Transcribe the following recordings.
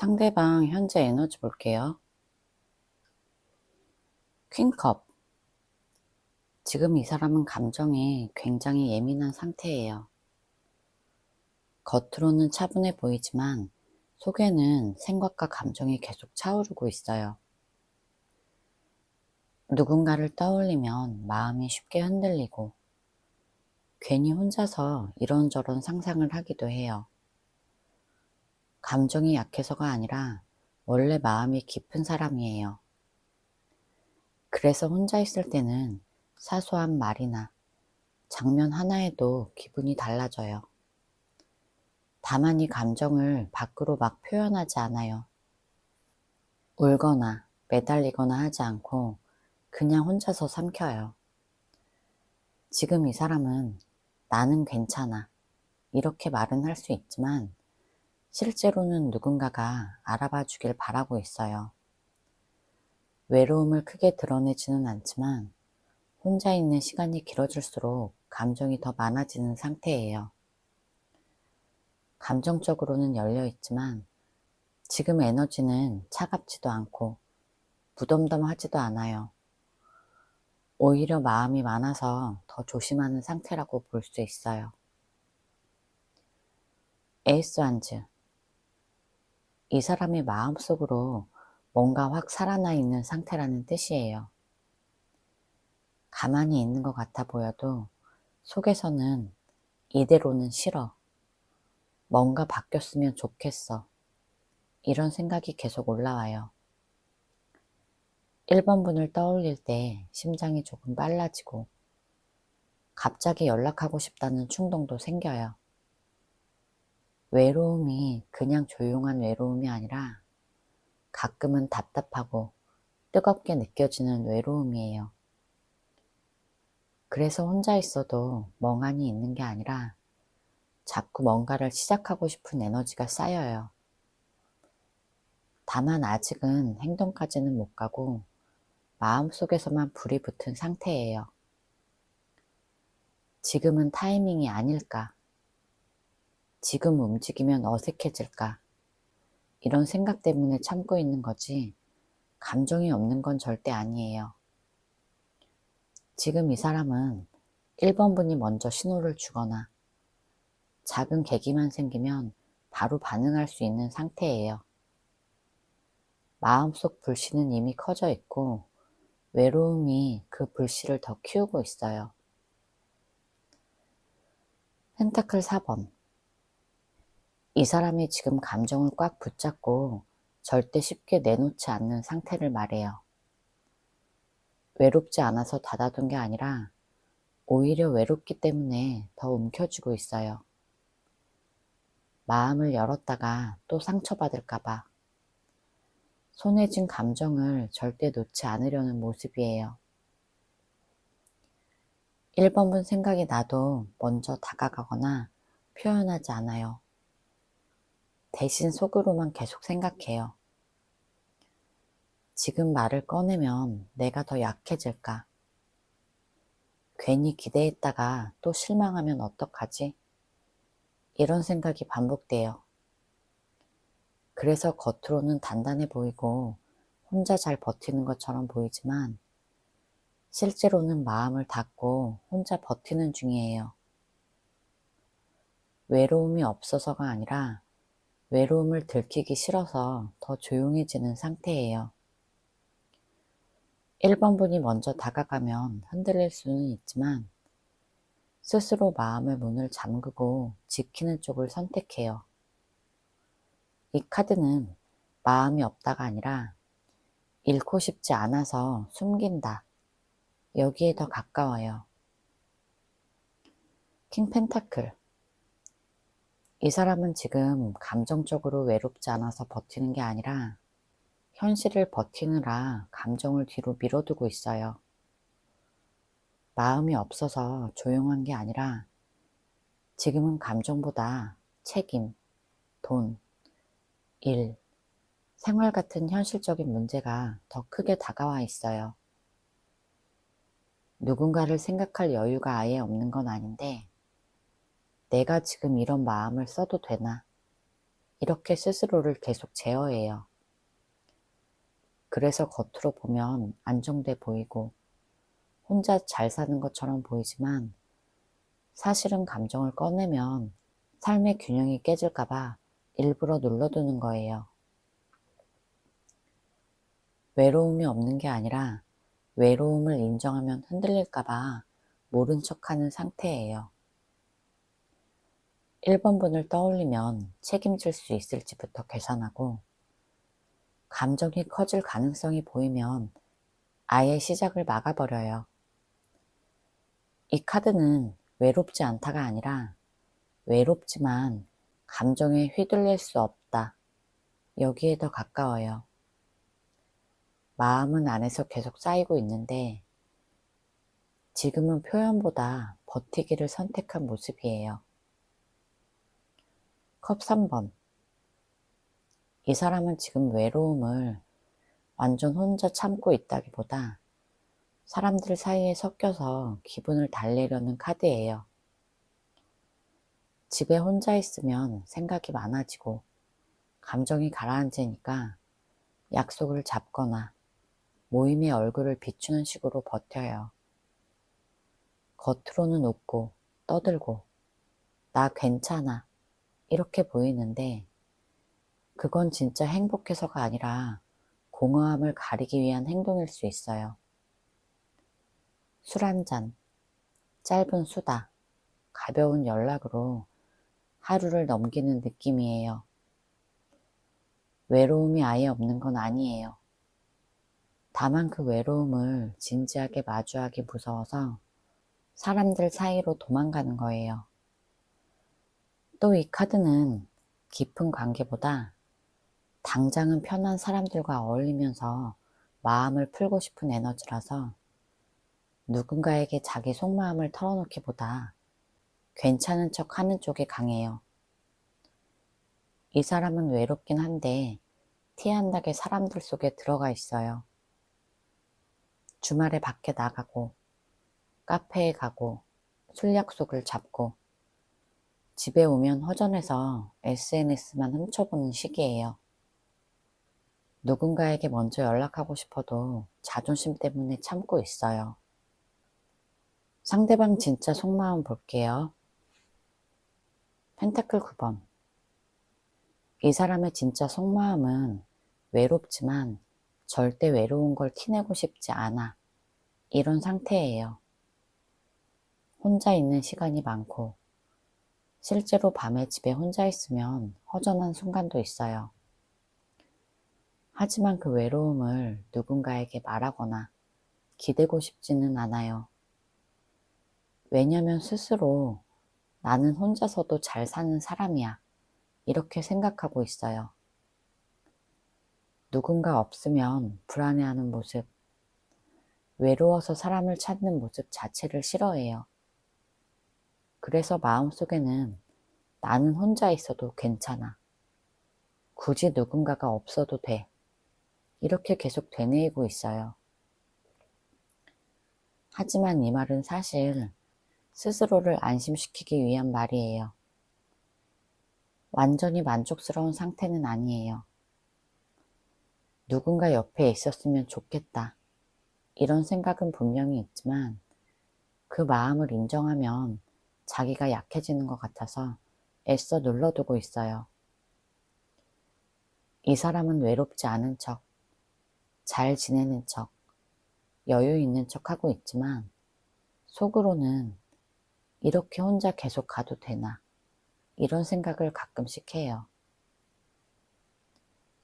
상대방 현재 에너지 볼게요. 퀸컵. 지금 이 사람은 감정에 굉장히 예민한 상태예요. 겉으로는 차분해 보이지만 속에는 생각과 감정이 계속 차오르고 있어요. 누군가를 떠올리면 마음이 쉽게 흔들리고 괜히 혼자서 이런저런 상상을 하기도 해요. 감정이 약해서가 아니라 원래 마음이 깊은 사람이에요. 그래서 혼자 있을 때는 사소한 말이나 장면 하나에도 기분이 달라져요. 다만 이 감정을 밖으로 막 표현하지 않아요. 울거나 매달리거나 하지 않고 그냥 혼자서 삼켜요. 지금 이 사람은 나는 괜찮아 이렇게 말은 할 수 있지만 실제로는 누군가가 알아봐 주길 바라고 있어요. 외로움을 크게 드러내지는 않지만 혼자 있는 시간이 길어질수록 감정이 더 많아지는 상태예요. 감정적으로는 열려 있지만 지금 에너지는 차갑지도 않고 무덤덤하지도 않아요. 오히려 마음이 많아서 더 조심하는 상태라고 볼 수 있어요. 에이스 완즈. 이 사람의 마음속으로 뭔가 확 살아나 있는 상태라는 뜻이에요. 가만히 있는 것 같아 보여도 속에서는 이대로는 싫어. 뭔가 바뀌었으면 좋겠어. 이런 생각이 계속 올라와요. 1번 분을 떠올릴 때 심장이 조금 빨라지고 갑자기 연락하고 싶다는 충동도 생겨요. 외로움이 그냥 조용한 외로움이 아니라 가끔은 답답하고 뜨겁게 느껴지는 외로움이에요. 그래서 혼자 있어도 멍하니 있는 게 아니라 자꾸 뭔가를 시작하고 싶은 에너지가 쌓여요. 다만 아직은 행동까지는 못 가고 마음속에서만 불이 붙은 상태예요. 지금은 타이밍이 아닐까? 지금 움직이면 어색해질까? 이런 생각 때문에 참고 있는 거지 감정이 없는 건 절대 아니에요. 지금 이 사람은 1번 분이 먼저 신호를 주거나 작은 계기만 생기면 바로 반응할 수 있는 상태예요. 마음속 불씨는 이미 커져 있고 외로움이 그 불씨를 더 키우고 있어요. 펜타클 4번. 이 사람이 지금 감정을 꽉 붙잡고 절대 쉽게 내놓지 않는 상태를 말해요. 외롭지 않아서 닫아둔 게 아니라 오히려 외롭기 때문에 더 움켜쥐고 있어요. 마음을 열었다가 또 상처받을까봐 손에 쥔 감정을 절대 놓지 않으려는 모습이에요. 1번분 생각이 나도 먼저 다가가거나 표현하지 않아요. 대신 속으로만 계속 생각해요. 지금 말을 꺼내면 내가 더 약해질까? 괜히 기대했다가 또 실망하면 어떡하지? 이런 생각이 반복돼요. 그래서 겉으로는 단단해 보이고 혼자 잘 버티는 것처럼 보이지만 실제로는 마음을 닫고 혼자 버티는 중이에요. 외로움이 없어서가 아니라 외로움을 들키기 싫어서 더 조용해지는 상태예요. 1번 분이 먼저 다가가면 흔들릴 수는 있지만 스스로 마음의 문을 잠그고 지키는 쪽을 선택해요. 이 카드는 마음이 없다가 아니라 잃고 싶지 않아서 숨긴다. 여기에 더 가까워요. 킹 펜타클. 이 사람은 지금 감정적으로 외롭지 않아서 버티는 게 아니라 현실을 버티느라 감정을 뒤로 밀어두고 있어요. 마음이 없어서 조용한 게 아니라 지금은 감정보다 책임, 돈, 일, 생활 같은 현실적인 문제가 더 크게 다가와 있어요. 누군가를 생각할 여유가 아예 없는 건 아닌데 내가 지금 이런 마음을 써도 되나? 이렇게 스스로를 계속 제어해요. 그래서 겉으로 보면 안정돼 보이고 혼자 잘 사는 것처럼 보이지만 사실은 감정을 꺼내면 삶의 균형이 깨질까봐 일부러 눌러두는 거예요. 외로움이 없는 게 아니라 외로움을 인정하면 흔들릴까봐 모른 척하는 상태예요. 1번분을 떠올리면 책임질 수 있을지부터 계산하고 감정이 커질 가능성이 보이면 아예 시작을 막아버려요. 이 카드는 외롭지 않다가 아니라 외롭지만 감정에 휘둘릴 수 없다. 여기에 더 가까워요. 마음은 안에서 계속 쌓이고 있는데 지금은 표현보다 버티기를 선택한 모습이에요. 컵 3번. 이 사람은 지금 외로움을 완전 혼자 참고 있다기보다 사람들 사이에 섞여서 기분을 달래려는 카드예요. 집에 혼자 있으면 생각이 많아지고 감정이 가라앉으니까 약속을 잡거나 모임의 얼굴을 비추는 식으로 버텨요. 겉으로는 웃고 떠들고 나 괜찮아 이렇게 보이는데 그건 진짜 행복해서가 아니라 공허함을 가리기 위한 행동일 수 있어요. 술 한 잔, 짧은 수다, 가벼운 연락으로 하루를 넘기는 느낌이에요. 외로움이 아예 없는 건 아니에요. 다만 그 외로움을 진지하게 마주하기 무서워서 사람들 사이로 도망가는 거예요. 또 이 카드는 깊은 관계보다 당장은 편한 사람들과 어울리면서 마음을 풀고 싶은 에너지라서 누군가에게 자기 속마음을 털어놓기보다 괜찮은 척 하는 쪽이 강해요. 이 사람은 외롭긴 한데 티 안 나게 사람들 속에 들어가 있어요. 주말에 밖에 나가고 카페에 가고 술 약속을 잡고 집에 오면 허전해서 SNS만 훔쳐보는 시기예요. 누군가에게 먼저 연락하고 싶어도 자존심 때문에 참고 있어요. 상대방 진짜 속마음 볼게요. 펜타클 9번. 이 사람의 진짜 속마음은 외롭지만 절대 외로운 걸 티내고 싶지 않아. 이런 상태예요. 혼자 있는 시간이 많고 실제로 밤에 집에 혼자 있으면 허전한 순간도 있어요. 하지만 그 외로움을 누군가에게 말하거나 기대고 싶지는 않아요. 왜냐면 스스로 나는 혼자서도 잘 사는 사람이야. 이렇게 생각하고 있어요. 누군가 없으면 불안해하는 모습, 외로워서 사람을 찾는 모습 자체를 싫어해요. 그래서 마음속에는 나는 혼자 있어도 괜찮아. 굳이 누군가가 없어도 돼. 이렇게 계속 되뇌이고 있어요. 하지만 이 말은 사실 스스로를 안심시키기 위한 말이에요. 완전히 만족스러운 상태는 아니에요. 누군가 옆에 있었으면 좋겠다. 이런 생각은 분명히 있지만 그 마음을 인정하면 자기가 약해지는 것 같아서 애써 눌러두고 있어요. 이 사람은 외롭지 않은 척, 잘 지내는 척, 여유 있는 척 하고 있지만 속으로는 이렇게 혼자 계속 가도 되나 이런 생각을 가끔씩 해요.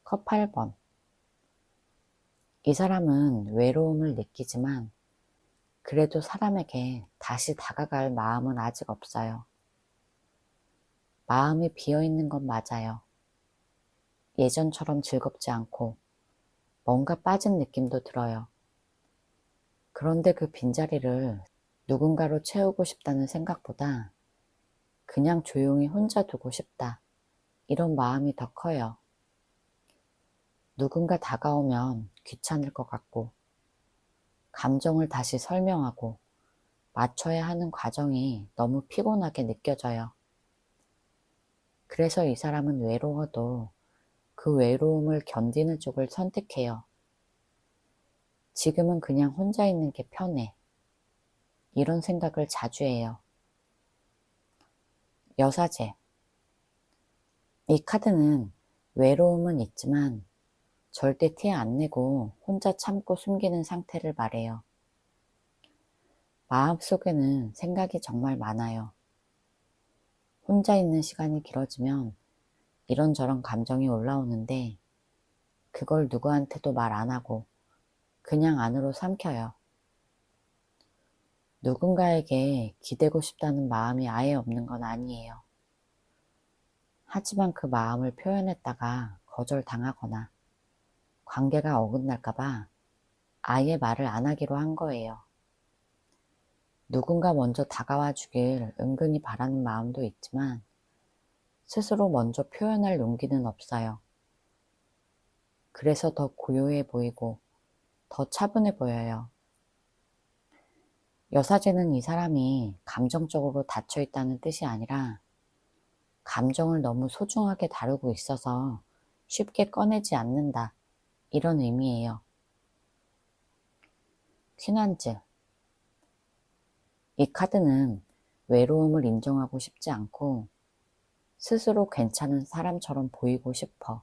컵 8번. 이 사람은 외로움을 느끼지만 그래도 사람에게 다시 다가갈 마음은 아직 없어요. 마음이 비어있는 건 맞아요. 예전처럼 즐겁지 않고 뭔가 빠진 느낌도 들어요. 그런데 그 빈자리를 누군가로 채우고 싶다는 생각보다 그냥 조용히 혼자 두고 싶다. 이런 마음이 더 커요. 누군가 다가오면 귀찮을 것 같고 감정을 다시 설명하고 맞춰야 하는 과정이 너무 피곤하게 느껴져요. 그래서 이 사람은 외로워도 그 외로움을 견디는 쪽을 선택해요. 지금은 그냥 혼자 있는 게 편해. 이런 생각을 자주 해요. 여사제. 이 카드는 외로움은 있지만 절대 티 안 내고 혼자 참고 숨기는 상태를 말해요. 마음속에는 생각이 정말 많아요. 혼자 있는 시간이 길어지면 이런저런 감정이 올라오는데 그걸 누구한테도 말 안 하고 그냥 안으로 삼켜요. 누군가에게 기대고 싶다는 마음이 아예 없는 건 아니에요. 하지만 그 마음을 표현했다가 거절당하거나 관계가 어긋날까봐 아예 말을 안 하기로 한 거예요. 누군가 먼저 다가와 주길 은근히 바라는 마음도 있지만 스스로 먼저 표현할 용기는 없어요. 그래서 더 고요해 보이고 더 차분해 보여요. 여사제는 이 사람이 감정적으로 닫혀 있다는 뜻이 아니라 감정을 너무 소중하게 다루고 있어서 쉽게 꺼내지 않는다. 이런 의미예요. 퀸한즈. 이 카드는 외로움을 인정하고 싶지 않고 스스로 괜찮은 사람처럼 보이고 싶어.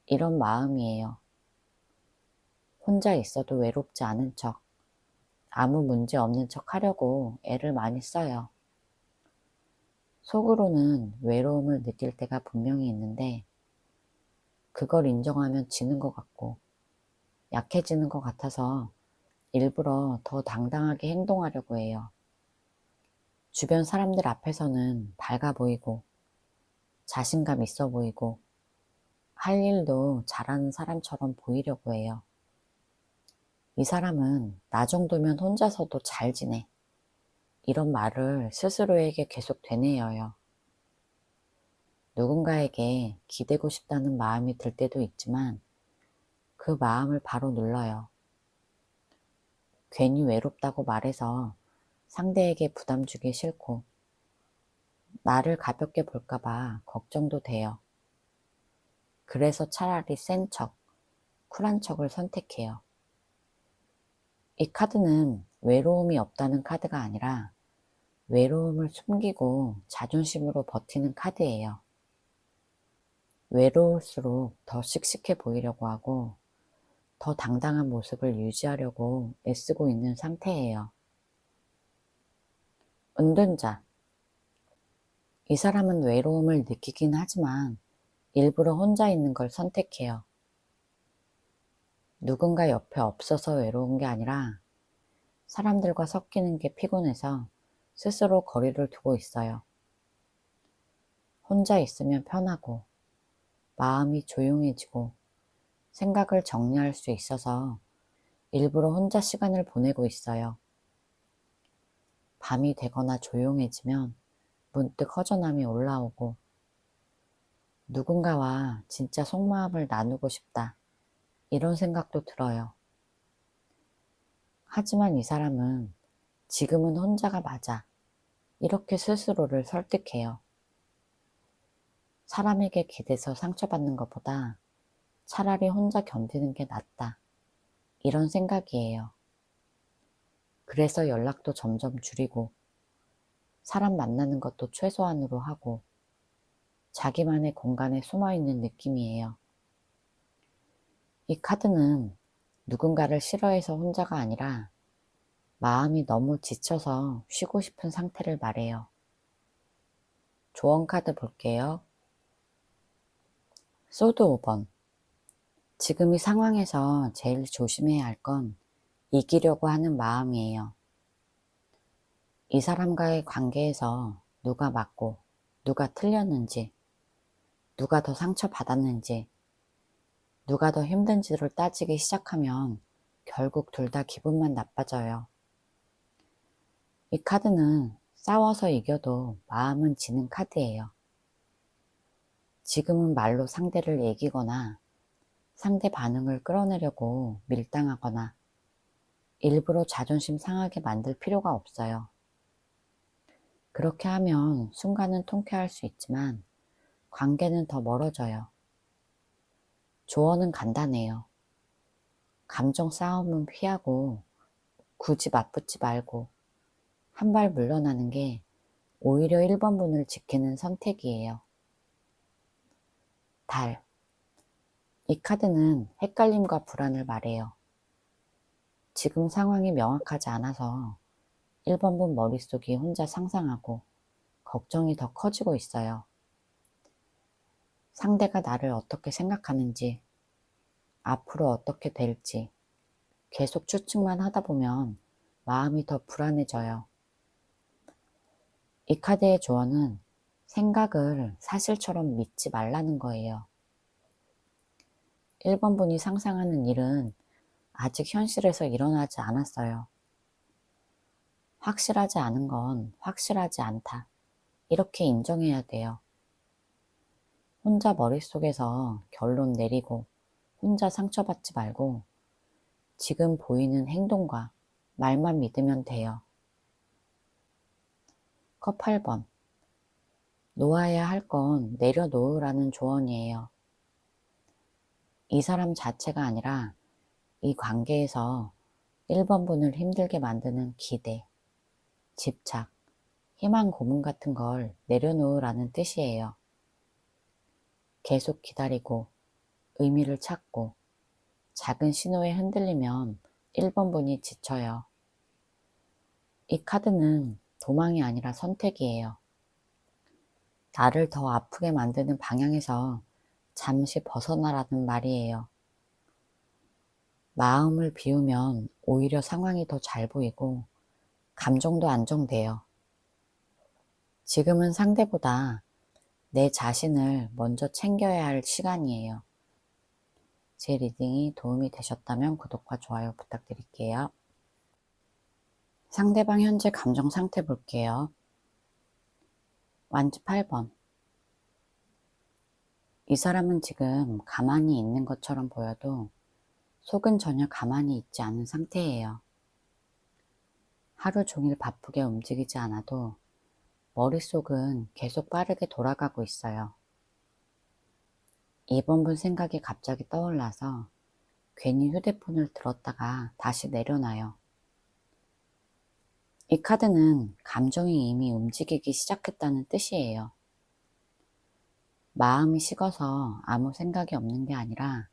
이런 마음이에요. 혼자 있어도 외롭지 않은 척, 아무 문제 없는 척 하려고 애를 많이 써요. 속으로는 외로움을 느낄 때가 분명히 있는데 그걸 인정하면 지는 것 같고 약해지는 것 같아서 일부러 더 당당하게 행동하려고 해요. 주변 사람들 앞에서는 밝아 보이고 자신감 있어 보이고 할 일도 잘하는 사람처럼 보이려고 해요. 이 사람은 나 정도면 혼자서도 잘 지내. 이런 말을 스스로에게 계속 되뇌어요. 누군가에게 기대고 싶다는 마음이 들 때도 있지만 그 마음을 바로 눌러요. 괜히 외롭다고 말해서 상대에게 부담 주기 싫고 나를 가볍게 볼까봐 걱정도 돼요. 그래서 차라리 센 척, 쿨한 척을 선택해요. 이 카드는 외로움이 없다는 카드가 아니라 외로움을 숨기고 자존심으로 버티는 카드예요. 외로울수록 더 씩씩해 보이려고 하고 더 당당한 모습을 유지하려고 애쓰고 있는 상태예요. 은둔자. 이 사람은 외로움을 느끼긴 하지만 일부러 혼자 있는 걸 선택해요. 누군가 옆에 없어서 외로운 게 아니라 사람들과 섞이는 게 피곤해서 스스로 거리를 두고 있어요. 혼자 있으면 편하고 마음이 조용해지고 생각을 정리할 수 있어서 일부러 혼자 시간을 보내고 있어요. 밤이 되거나 조용해지면 문득 허전함이 올라오고 누군가와 진짜 속마음을 나누고 싶다. 이런 생각도 들어요. 하지만 이 사람은 지금은 혼자가 맞아. 이렇게 스스로를 설득해요. 사람에게 기대서 상처받는 것보다 차라리 혼자 견디는 게 낫다. 이런 생각이에요. 그래서 연락도 점점 줄이고 사람 만나는 것도 최소한으로 하고 자기만의 공간에 숨어있는 느낌이에요. 이 카드는 누군가를 싫어해서 혼자가 아니라 마음이 너무 지쳐서 쉬고 싶은 상태를 말해요. 조언 카드 볼게요. 소드 5번. 지금 이 상황에서 제일 조심해야 할 건 이기려고 하는 마음이에요. 이 사람과의 관계에서 누가 맞고 누가 틀렸는지, 누가 더 상처받았는지, 누가 더 힘든지를 따지기 시작하면 결국 둘 다 기분만 나빠져요. 이 카드는 싸워서 이겨도 마음은 지는 카드예요. 지금은 말로 상대를 이기거나 상대 반응을 끌어내려고 밀당하거나 일부러 자존심 상하게 만들 필요가 없어요. 그렇게 하면 순간은 통쾌할 수 있지만 관계는 더 멀어져요. 조언은 간단해요. 감정 싸움은 피하고 굳이 맞붙지 말고 한 발 물러나는 게 오히려 1번분을 지키는 선택이에요. 달. 이 카드는 헷갈림과 불안을 말해요. 지금 상황이 명확하지 않아서 1번분 머릿속이 혼자 상상하고 걱정이 더 커지고 있어요. 상대가 나를 어떻게 생각하는지, 앞으로 어떻게 될지 계속 추측만 하다 보면 마음이 더 불안해져요. 이 카드의 조언은 생각을 사실처럼 믿지 말라는 거예요. 1번분이 상상하는 일은 아직 현실에서 일어나지 않았어요. 확실하지 않은 건 확실하지 않다. 이렇게 인정해야 돼요. 혼자 머릿속에서 결론 내리고 혼자 상처받지 말고 지금 보이는 행동과 말만 믿으면 돼요. 컵 8번. 놓아야 할 건 내려놓으라는 조언이에요. 이 사람 자체가 아니라 이 관계에서 1번분을 힘들게 만드는 기대, 집착, 희망 고문 같은 걸 내려놓으라는 뜻이에요. 계속 기다리고 의미를 찾고 작은 신호에 흔들리면 1번분이 지쳐요. 이 카드는 도망이 아니라 선택이에요. 나를 더 아프게 만드는 방향에서 잠시 벗어나라는 말이에요. 마음을 비우면 오히려 상황이 더 잘 보이고 감정도 안정돼요. 지금은 상대보다 내 자신을 먼저 챙겨야 할 시간이에요. 제 리딩이 도움이 되셨다면 구독과 좋아요 부탁드릴게요. 상대방 현재 감정 상태 볼게요. 완지 8번. 이 사람은 지금 가만히 있는 것처럼 보여도 속은 전혀 가만히 있지 않은 상태예요. 하루 종일 바쁘게 움직이지 않아도 머릿속은 계속 빠르게 돌아가고 있어요. 2번분 생각이 갑자기 떠올라서 괜히 휴대폰을 들었다가 다시 내려놔요. 이 카드는 감정이 이미 움직이기 시작했다는 뜻이에요. 마음이 식어서 아무 생각이 없는 게 아니라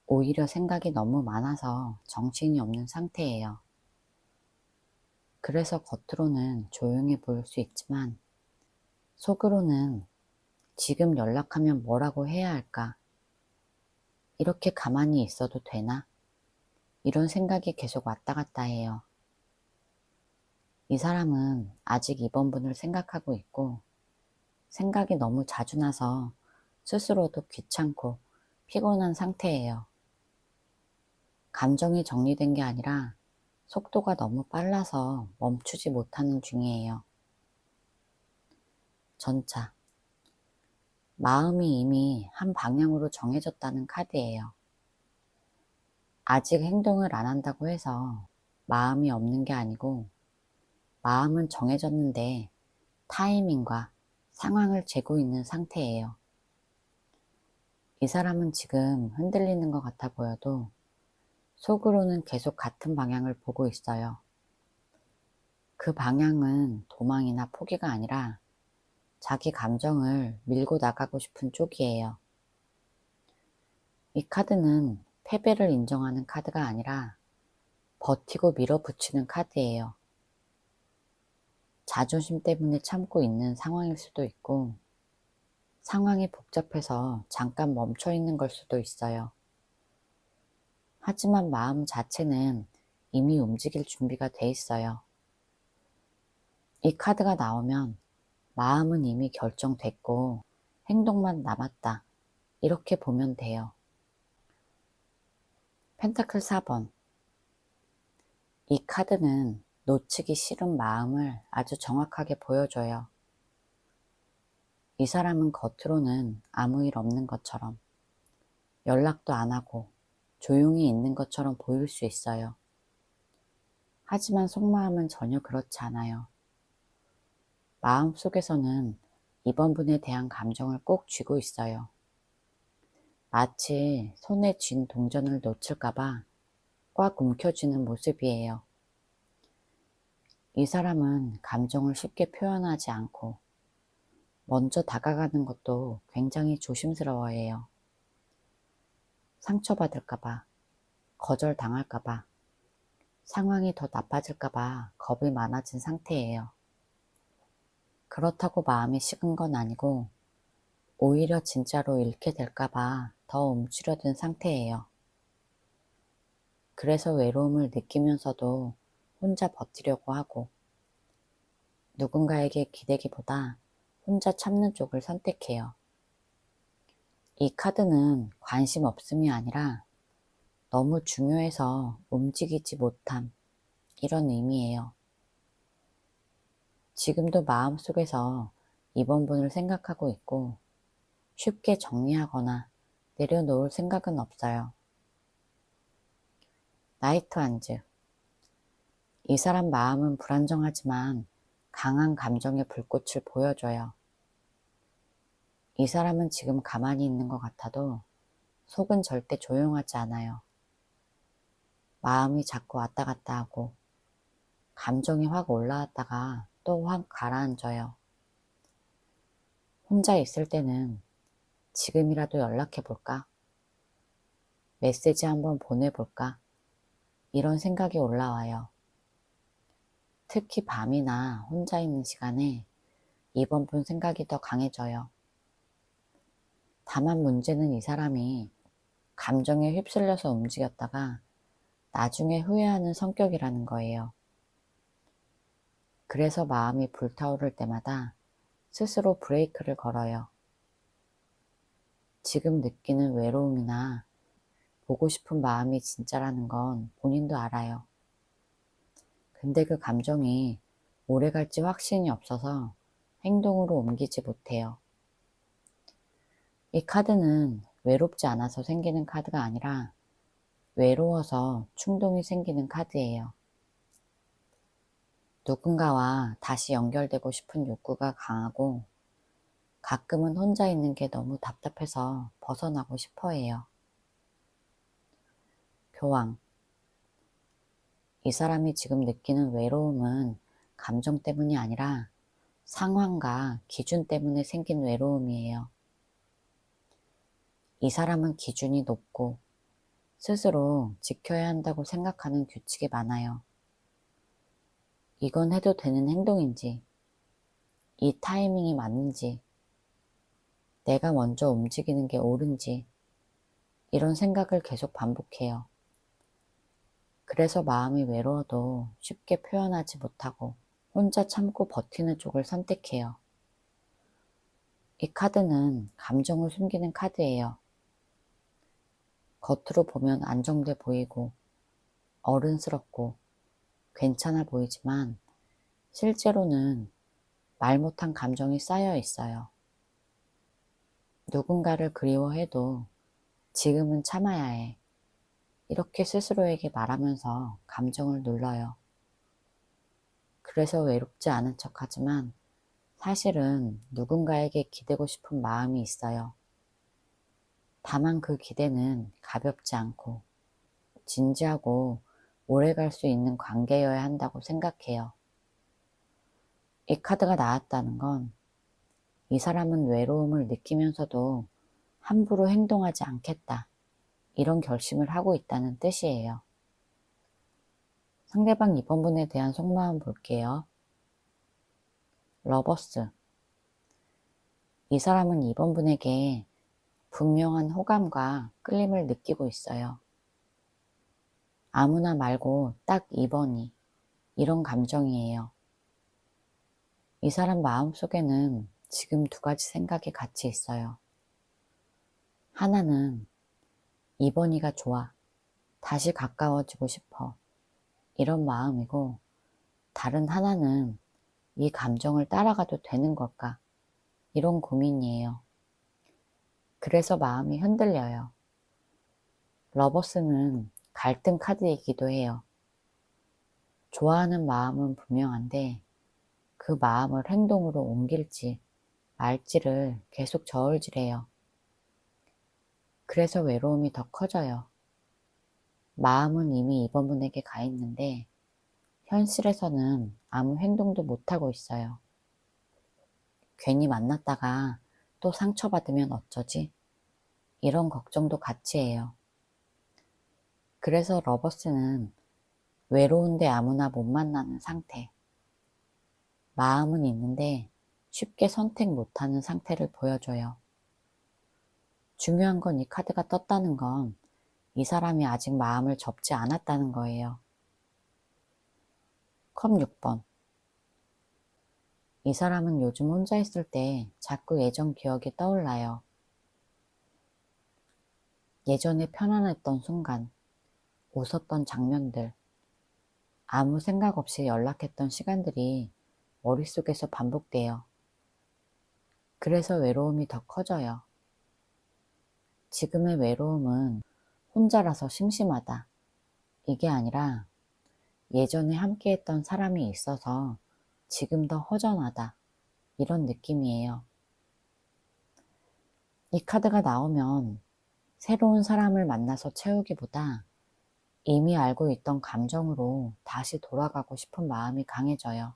오히려 생각이 너무 많아서 정신이 없는 상태예요. 그래서 겉으로는 조용해 보일 수 있지만 속으로는 지금 연락하면 뭐라고 해야 할까? 이렇게 가만히 있어도 되나? 이런 생각이 계속 왔다 갔다 해요. 이 사람은 아직 2번분을 생각하고 있고 생각이 너무 자주 나서 스스로도 귀찮고 피곤한 상태예요. 감정이 정리된 게 아니라 속도가 너무 빨라서 멈추지 못하는 중이에요. 전차. 마음이 이미 한 방향으로 정해졌다는 카드예요. 아직 행동을 안 한다고 해서 마음이 없는 게 아니고 마음은 정해졌는데 타이밍과 상황을 재고 있는 상태예요. 이 사람은 지금 흔들리는 것 같아 보여도 속으로는 계속 같은 방향을 보고 있어요. 그 방향은 도망이나 포기가 아니라 자기 감정을 밀고 나가고 싶은 쪽이에요. 이 카드는 패배를 인정하는 카드가 아니라 버티고 밀어붙이는 카드예요. 자존심 때문에 참고 있는 상황일 수도 있고 상황이 복잡해서 잠깐 멈춰 있는 걸 수도 있어요. 하지만 마음 자체는 이미 움직일 준비가 돼 있어요. 이 카드가 나오면 마음은 이미 결정됐고 행동만 남았다. 이렇게 보면 돼요. 펜타클 4번. 이 카드는 놓치기 싫은 마음을 아주 정확하게 보여줘요. 이 사람은 겉으로는 아무 일 없는 것처럼 연락도 안 하고 조용히 있는 것처럼 보일 수 있어요. 하지만 속마음은 전혀 그렇지 않아요. 마음속에서는 이번 분에 대한 감정을 꼭 쥐고 있어요. 마치 손에 쥔 동전을 놓칠까봐 꽉 움켜쥐는 모습이에요. 이 사람은 감정을 쉽게 표현하지 않고 먼저 다가가는 것도 굉장히 조심스러워해요. 상처받을까봐, 거절당할까봐, 상황이 더 나빠질까봐 겁이 많아진 상태예요. 그렇다고 마음이 식은 건 아니고 오히려 진짜로 잃게 될까봐 더 움츠려든 상태예요. 그래서 외로움을 느끼면서도 혼자 버티려고 하고 누군가에게 기대기보다 혼자 참는 쪽을 선택해요. 이 카드는 관심 없음이 아니라 너무 중요해서 움직이지 못함, 이런 의미예요. 지금도 마음속에서 이번 분을 생각하고 있고 쉽게 정리하거나 내려놓을 생각은 없어요. 나이트 한즈. 이 사람 마음은 불안정하지만 강한 감정의 불꽃을 보여줘요. 이 사람은 지금 가만히 있는 것 같아도 속은 절대 조용하지 않아요. 마음이 자꾸 왔다 갔다 하고 감정이 확 올라왔다가 또 확 가라앉아요. 혼자 있을 때는 지금이라도 연락해볼까? 메시지 한번 보내볼까? 이런 생각이 올라와요. 특히 밤이나 혼자 있는 시간에 이번 분 생각이 더 강해져요. 다만 문제는 이 사람이 감정에 휩쓸려서 움직였다가 나중에 후회하는 성격이라는 거예요. 그래서 마음이 불타오를 때마다 스스로 브레이크를 걸어요. 지금 느끼는 외로움이나 보고 싶은 마음이 진짜라는 건 본인도 알아요. 근데 그 감정이 오래 갈지 확신이 없어서 행동으로 옮기지 못해요. 이 카드는 외롭지 않아서 생기는 카드가 아니라 외로워서 충동이 생기는 카드예요. 누군가와 다시 연결되고 싶은 욕구가 강하고 가끔은 혼자 있는 게 너무 답답해서 벗어나고 싶어 해요. 교황. 이 사람이 지금 느끼는 외로움은 감정 때문이 아니라 상황과 기준 때문에 생긴 외로움이에요. 이 사람은 기준이 높고 스스로 지켜야 한다고 생각하는 규칙이 많아요. 이건 해도 되는 행동인지, 이 타이밍이 맞는지, 내가 먼저 움직이는 게 옳은지, 이런 생각을 계속 반복해요. 그래서 마음이 외로워도 쉽게 표현하지 못하고 혼자 참고 버티는 쪽을 선택해요. 이 카드는 감정을 숨기는 카드예요. 겉으로 보면 안정돼 보이고 어른스럽고 괜찮아 보이지만 실제로는 말 못한 감정이 쌓여 있어요. 누군가를 그리워해도 지금은 참아야 해. 이렇게 스스로에게 말하면서 감정을 눌러요. 그래서 외롭지 않은 척하지만 사실은 누군가에게 기대고 싶은 마음이 있어요. 다만 그 기대는 가볍지 않고 진지하고 오래 갈 수 있는 관계여야 한다고 생각해요. 이 카드가 나왔다는 건 이 사람은 외로움을 느끼면서도 함부로 행동하지 않겠다, 이런 결심을 하고 있다는 뜻이에요. 상대방 이번 분에 대한 속마음 볼게요. 러버스. 이 사람은 이번 분에게 분명한 호감과 끌림을 느끼고 있어요. 아무나 말고 딱 2번이 이런 감정이에요. 이 사람 마음속에는 지금 두 가지 생각이 같이 있어요. 하나는 2번이가 좋아, 다시 가까워지고 싶어, 이런 마음이고, 다른 하나는 이 감정을 따라가도 되는 걸까, 이런 고민이에요. 그래서 마음이 흔들려요. 러버스는 갈등 카드이기도 해요. 좋아하는 마음은 분명한데 그 마음을 행동으로 옮길지 말지를 계속 저울질해요. 그래서 외로움이 더 커져요. 마음은 이미 이번 분에게 가 있는데 현실에서는 아무 행동도 못하고 있어요. 괜히 만났다가 또 상처받으면 어쩌지? 이런 걱정도 같이 해요. 그래서 러버스는 외로운데 아무나 못 만나는 상태, 마음은 있는데 쉽게 선택 못하는 상태를 보여줘요. 중요한 건 이 카드가 떴다는 건 이 사람이 아직 마음을 접지 않았다는 거예요. 컵 6번. 이 사람은 요즘 혼자 있을 때 자꾸 예전 기억이 떠올라요. 예전에 편안했던 순간, 웃었던 장면들, 아무 생각 없이 연락했던 시간들이 머릿속에서 반복돼요. 그래서 외로움이 더 커져요. 지금의 외로움은 혼자라서 심심하다. 이게 아니라 예전에 함께했던 사람이 있어서 지금 더 허전하다. 이런 느낌이에요. 이 카드가 나오면 새로운 사람을 만나서 채우기보다 이미 알고 있던 감정으로 다시 돌아가고 싶은 마음이 강해져요.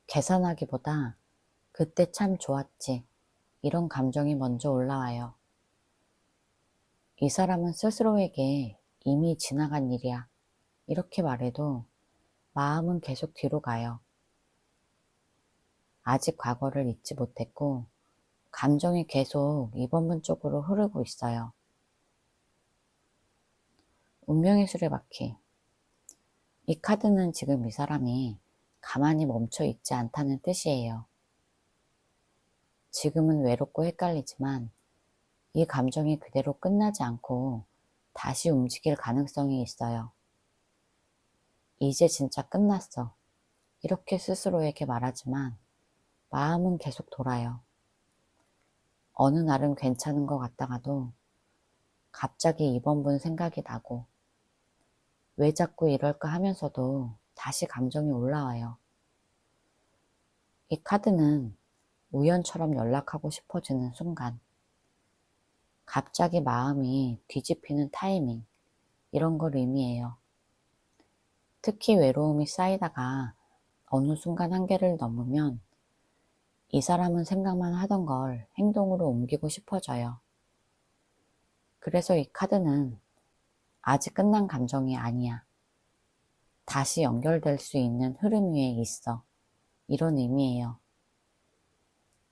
계산하기보다 그때 참 좋았지. 이런 감정이 먼저 올라와요. 이 사람은 스스로에게 이미 지나간 일이야. 이렇게 말해도 마음은 계속 뒤로 가요. 아직 과거를 잊지 못했고 감정이 계속 이번 분 쪽으로 흐르고 있어요. 운명의 수레바퀴. 이 카드는 지금 이 사람이 가만히 멈춰 있지 않다는 뜻이에요. 지금은 외롭고 헷갈리지만 이 감정이 그대로 끝나지 않고 다시 움직일 가능성이 있어요. 이제 진짜 끝났어. 이렇게 스스로에게 말하지만 마음은 계속 돌아요. 어느 날은 괜찮은 것 같다가도 갑자기 이번 분 생각이 나고 왜 자꾸 이럴까 하면서도 다시 감정이 올라와요. 이 카드는 우연처럼 연락하고 싶어지는 순간, 갑자기 마음이 뒤집히는 타이밍, 이런 걸 의미해요. 특히 외로움이 쌓이다가 어느 순간 한계를 넘으면 이 사람은 생각만 하던 걸 행동으로 옮기고 싶어져요. 그래서 이 카드는 아직 끝난 감정이 아니야. 다시 연결될 수 있는 흐름 위에 있어. 이런 의미예요.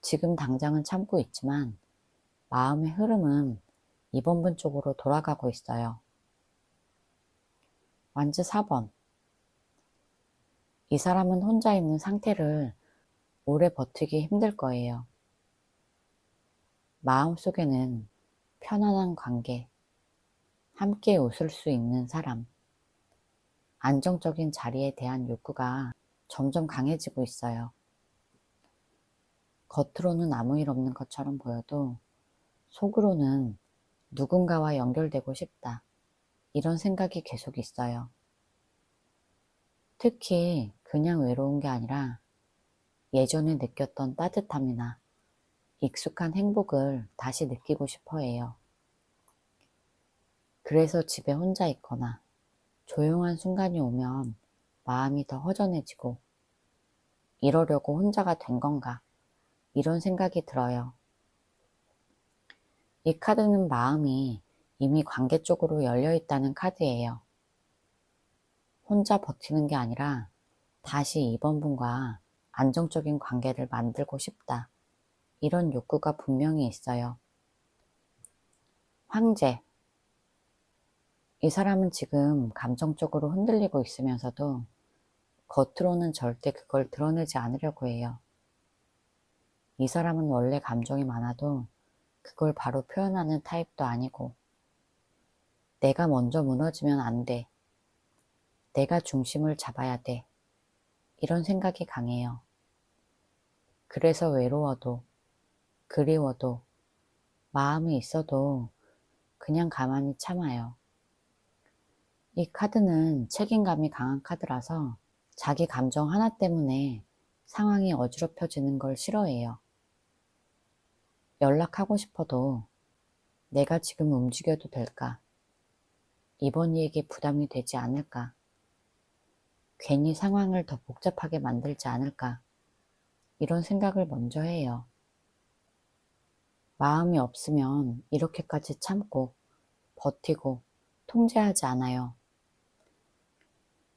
지금 당장은 참고 있지만 마음의 흐름은 이번 분 쪽으로 돌아가고 있어요. 완즈 4번. 이 사람은 혼자 있는 상태를 오래 버티기 힘들 거예요. 마음속에는 편안한 관계, 함께 웃을 수 있는 사람, 안정적인 자리에 대한 욕구가 점점 강해지고 있어요. 겉으로는 아무 일 없는 것처럼 보여도 속으로는 누군가와 연결되고 싶다. 이런 생각이 계속 있어요. 특히 그냥 외로운 게 아니라 예전에 느꼈던 따뜻함이나 익숙한 행복을 다시 느끼고 싶어 해요. 그래서 집에 혼자 있거나 조용한 순간이 오면 마음이 더 허전해지고 이러려고 혼자가 된 건가 이런 생각이 들어요. 이 카드는 마음이 이미 관계 쪽으로 열려 있다는 카드예요. 혼자 버티는 게 아니라 다시 이번 분과 안정적인 관계를 만들고 싶다. 이런 욕구가 분명히 있어요. 황제. 이 사람은 지금 감정적으로 흔들리고 있으면서도 겉으로는 절대 그걸 드러내지 않으려고 해요. 이 사람은 원래 감정이 많아도 그걸 바로 표현하는 타입도 아니고 내가 먼저 무너지면 안 돼. 내가 중심을 잡아야 돼. 이런 생각이 강해요. 그래서 외로워도 그리워도 마음이 있어도 그냥 가만히 참아요. 이 카드는 책임감이 강한 카드라서 자기 감정 하나 때문에 상황이 어지럽혀지는 걸 싫어해요. 연락하고 싶어도 내가 지금 움직여도 될까? 이번 일에게 부담이 되지 않을까? 괜히 상황을 더 복잡하게 만들지 않을까? 이런 생각을 먼저 해요. 마음이 없으면 이렇게까지 참고 버티고 통제하지 않아요.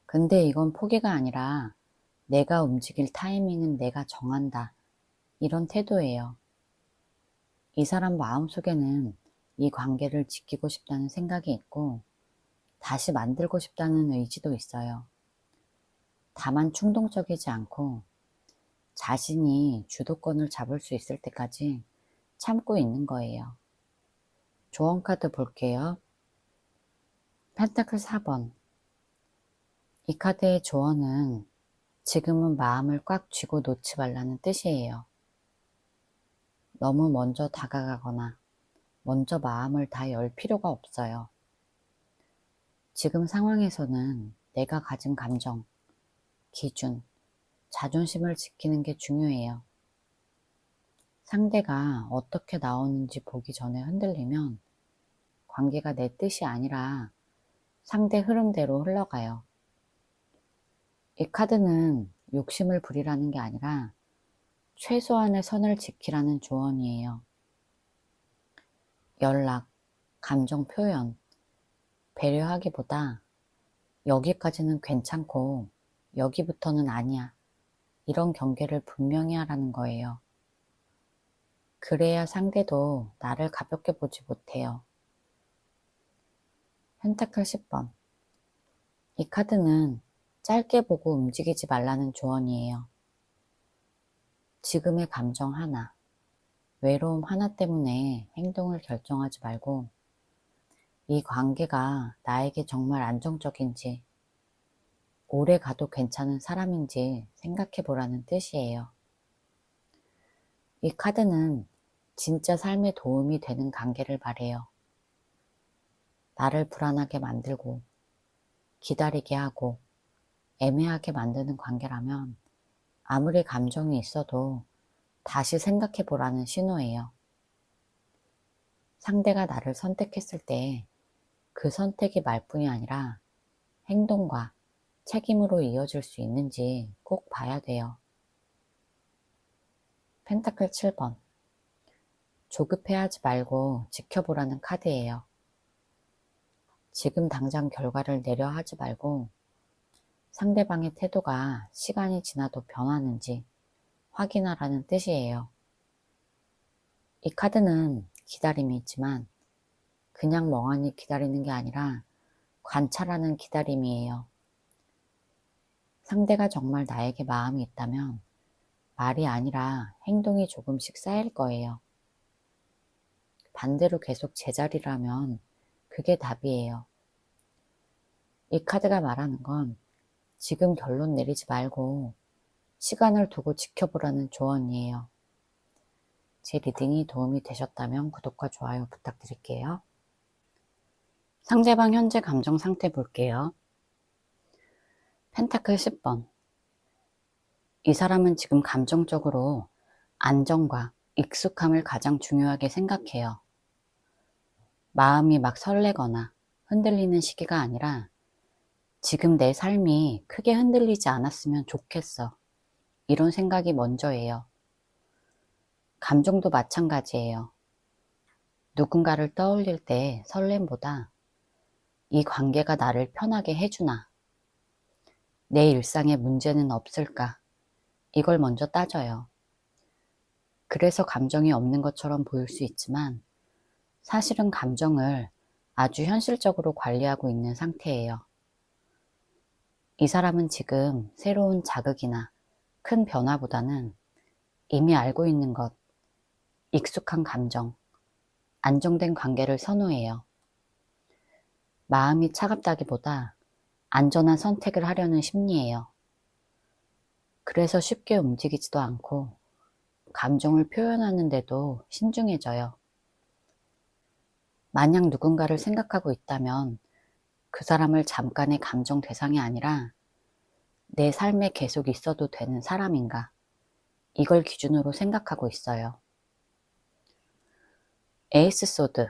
근데 이건 포기가 아니라 내가 움직일 타이밍은 내가 정한다. 이런 태도예요. 이 사람 마음속에는 이 관계를 지키고 싶다는 생각이 있고 다시 만들고 싶다는 의지도 있어요. 다만 충동적이지 않고 자신이 주도권을 잡을 수 있을 때까지 참고 있는 거예요. 조언 카드 볼게요. 펜타클 4번. 이 카드의 조언은 지금은 마음을 꽉 쥐고 놓지 말라는 뜻이에요. 너무 먼저 다가가거나 먼저 마음을 다 열 필요가 없어요. 지금 상황에서는 내가 가진 감정, 기준, 자존심을 지키는 게 중요해요. 상대가 어떻게 나오는지 보기 전에 흔들리면 관계가 내 뜻이 아니라 상대 흐름대로 흘러가요. 이 카드는 욕심을 부리라는 게 아니라 최소한의 선을 지키라는 조언이에요. 연락, 감정 표현, 배려하기보다 여기까지는 괜찮고 여기부터는 아니야. 이런 경계를 분명히 하라는 거예요. 그래야 상대도 나를 가볍게 보지 못해요. 펜타클 10번. 이 카드는 짧게 보고 움직이지 말라는 조언이에요. 지금의 감정 하나, 외로움 하나 때문에 행동을 결정하지 말고 이 관계가 나에게 정말 안정적인지 오래 가도 괜찮은 사람인지 생각해 보라는 뜻이에요. 이 카드는 진짜 삶에 도움이 되는 관계를 말해요. 나를 불안하게 만들고 기다리게 하고 애매하게 만드는 관계라면 아무리 감정이 있어도 다시 생각해 보라는 신호예요. 상대가 나를 선택했을 때 그 선택이 말뿐이 아니라 행동과 책임으로 이어질 수 있는지 꼭 봐야 돼요. 펜타클 7번. 조급해하지 말고 지켜보라는 카드예요. 지금 당장 결과를 내려 하지 말고 상대방의 태도가 시간이 지나도 변하는지 확인하라는 뜻이에요. 이 카드는 기다림이 있지만 그냥 멍하니 기다리는 게 아니라 관찰하는 기다림이에요. 상대가 정말 나에게 마음이 있다면 말이 아니라 행동이 조금씩 쌓일 거예요. 반대로 계속 제자리라면 그게 답이에요. 이 카드가 말하는 건 지금 결론 내리지 말고 시간을 두고 지켜보라는 조언이에요. 제 리딩이 도움이 되셨다면 구독과 좋아요 부탁드릴게요. 상대방 현재 감정 상태 볼게요. 펜타클 10번. 이 사람은 지금 감정적으로 안정과 익숙함을 가장 중요하게 생각해요. 마음이 막 설레거나 흔들리는 시기가 아니라 지금 내 삶이 크게 흔들리지 않았으면 좋겠어. 이런 생각이 먼저예요. 감정도 마찬가지예요. 누군가를 떠올릴 때 설렘보다 이 관계가 나를 편하게 해주나, 내 일상에 문제는 없을까, 이걸 먼저 따져요. 그래서 감정이 없는 것처럼 보일 수 있지만 사실은 감정을 아주 현실적으로 관리하고 있는 상태예요. 이 사람은 지금 새로운 자극이나 큰 변화보다는 이미 알고 있는 것, 익숙한 감정, 안정된 관계를 선호해요. 마음이 차갑다기보다 안전한 선택을 하려는 심리예요. 그래서 쉽게 움직이지도 않고 감정을 표현하는데도 신중해져요. 만약 누군가를 생각하고 있다면 그 사람을 잠깐의 감정 대상이 아니라 내 삶에 계속 있어도 되는 사람인가, 이걸 기준으로 생각하고 있어요. 에이스 소드.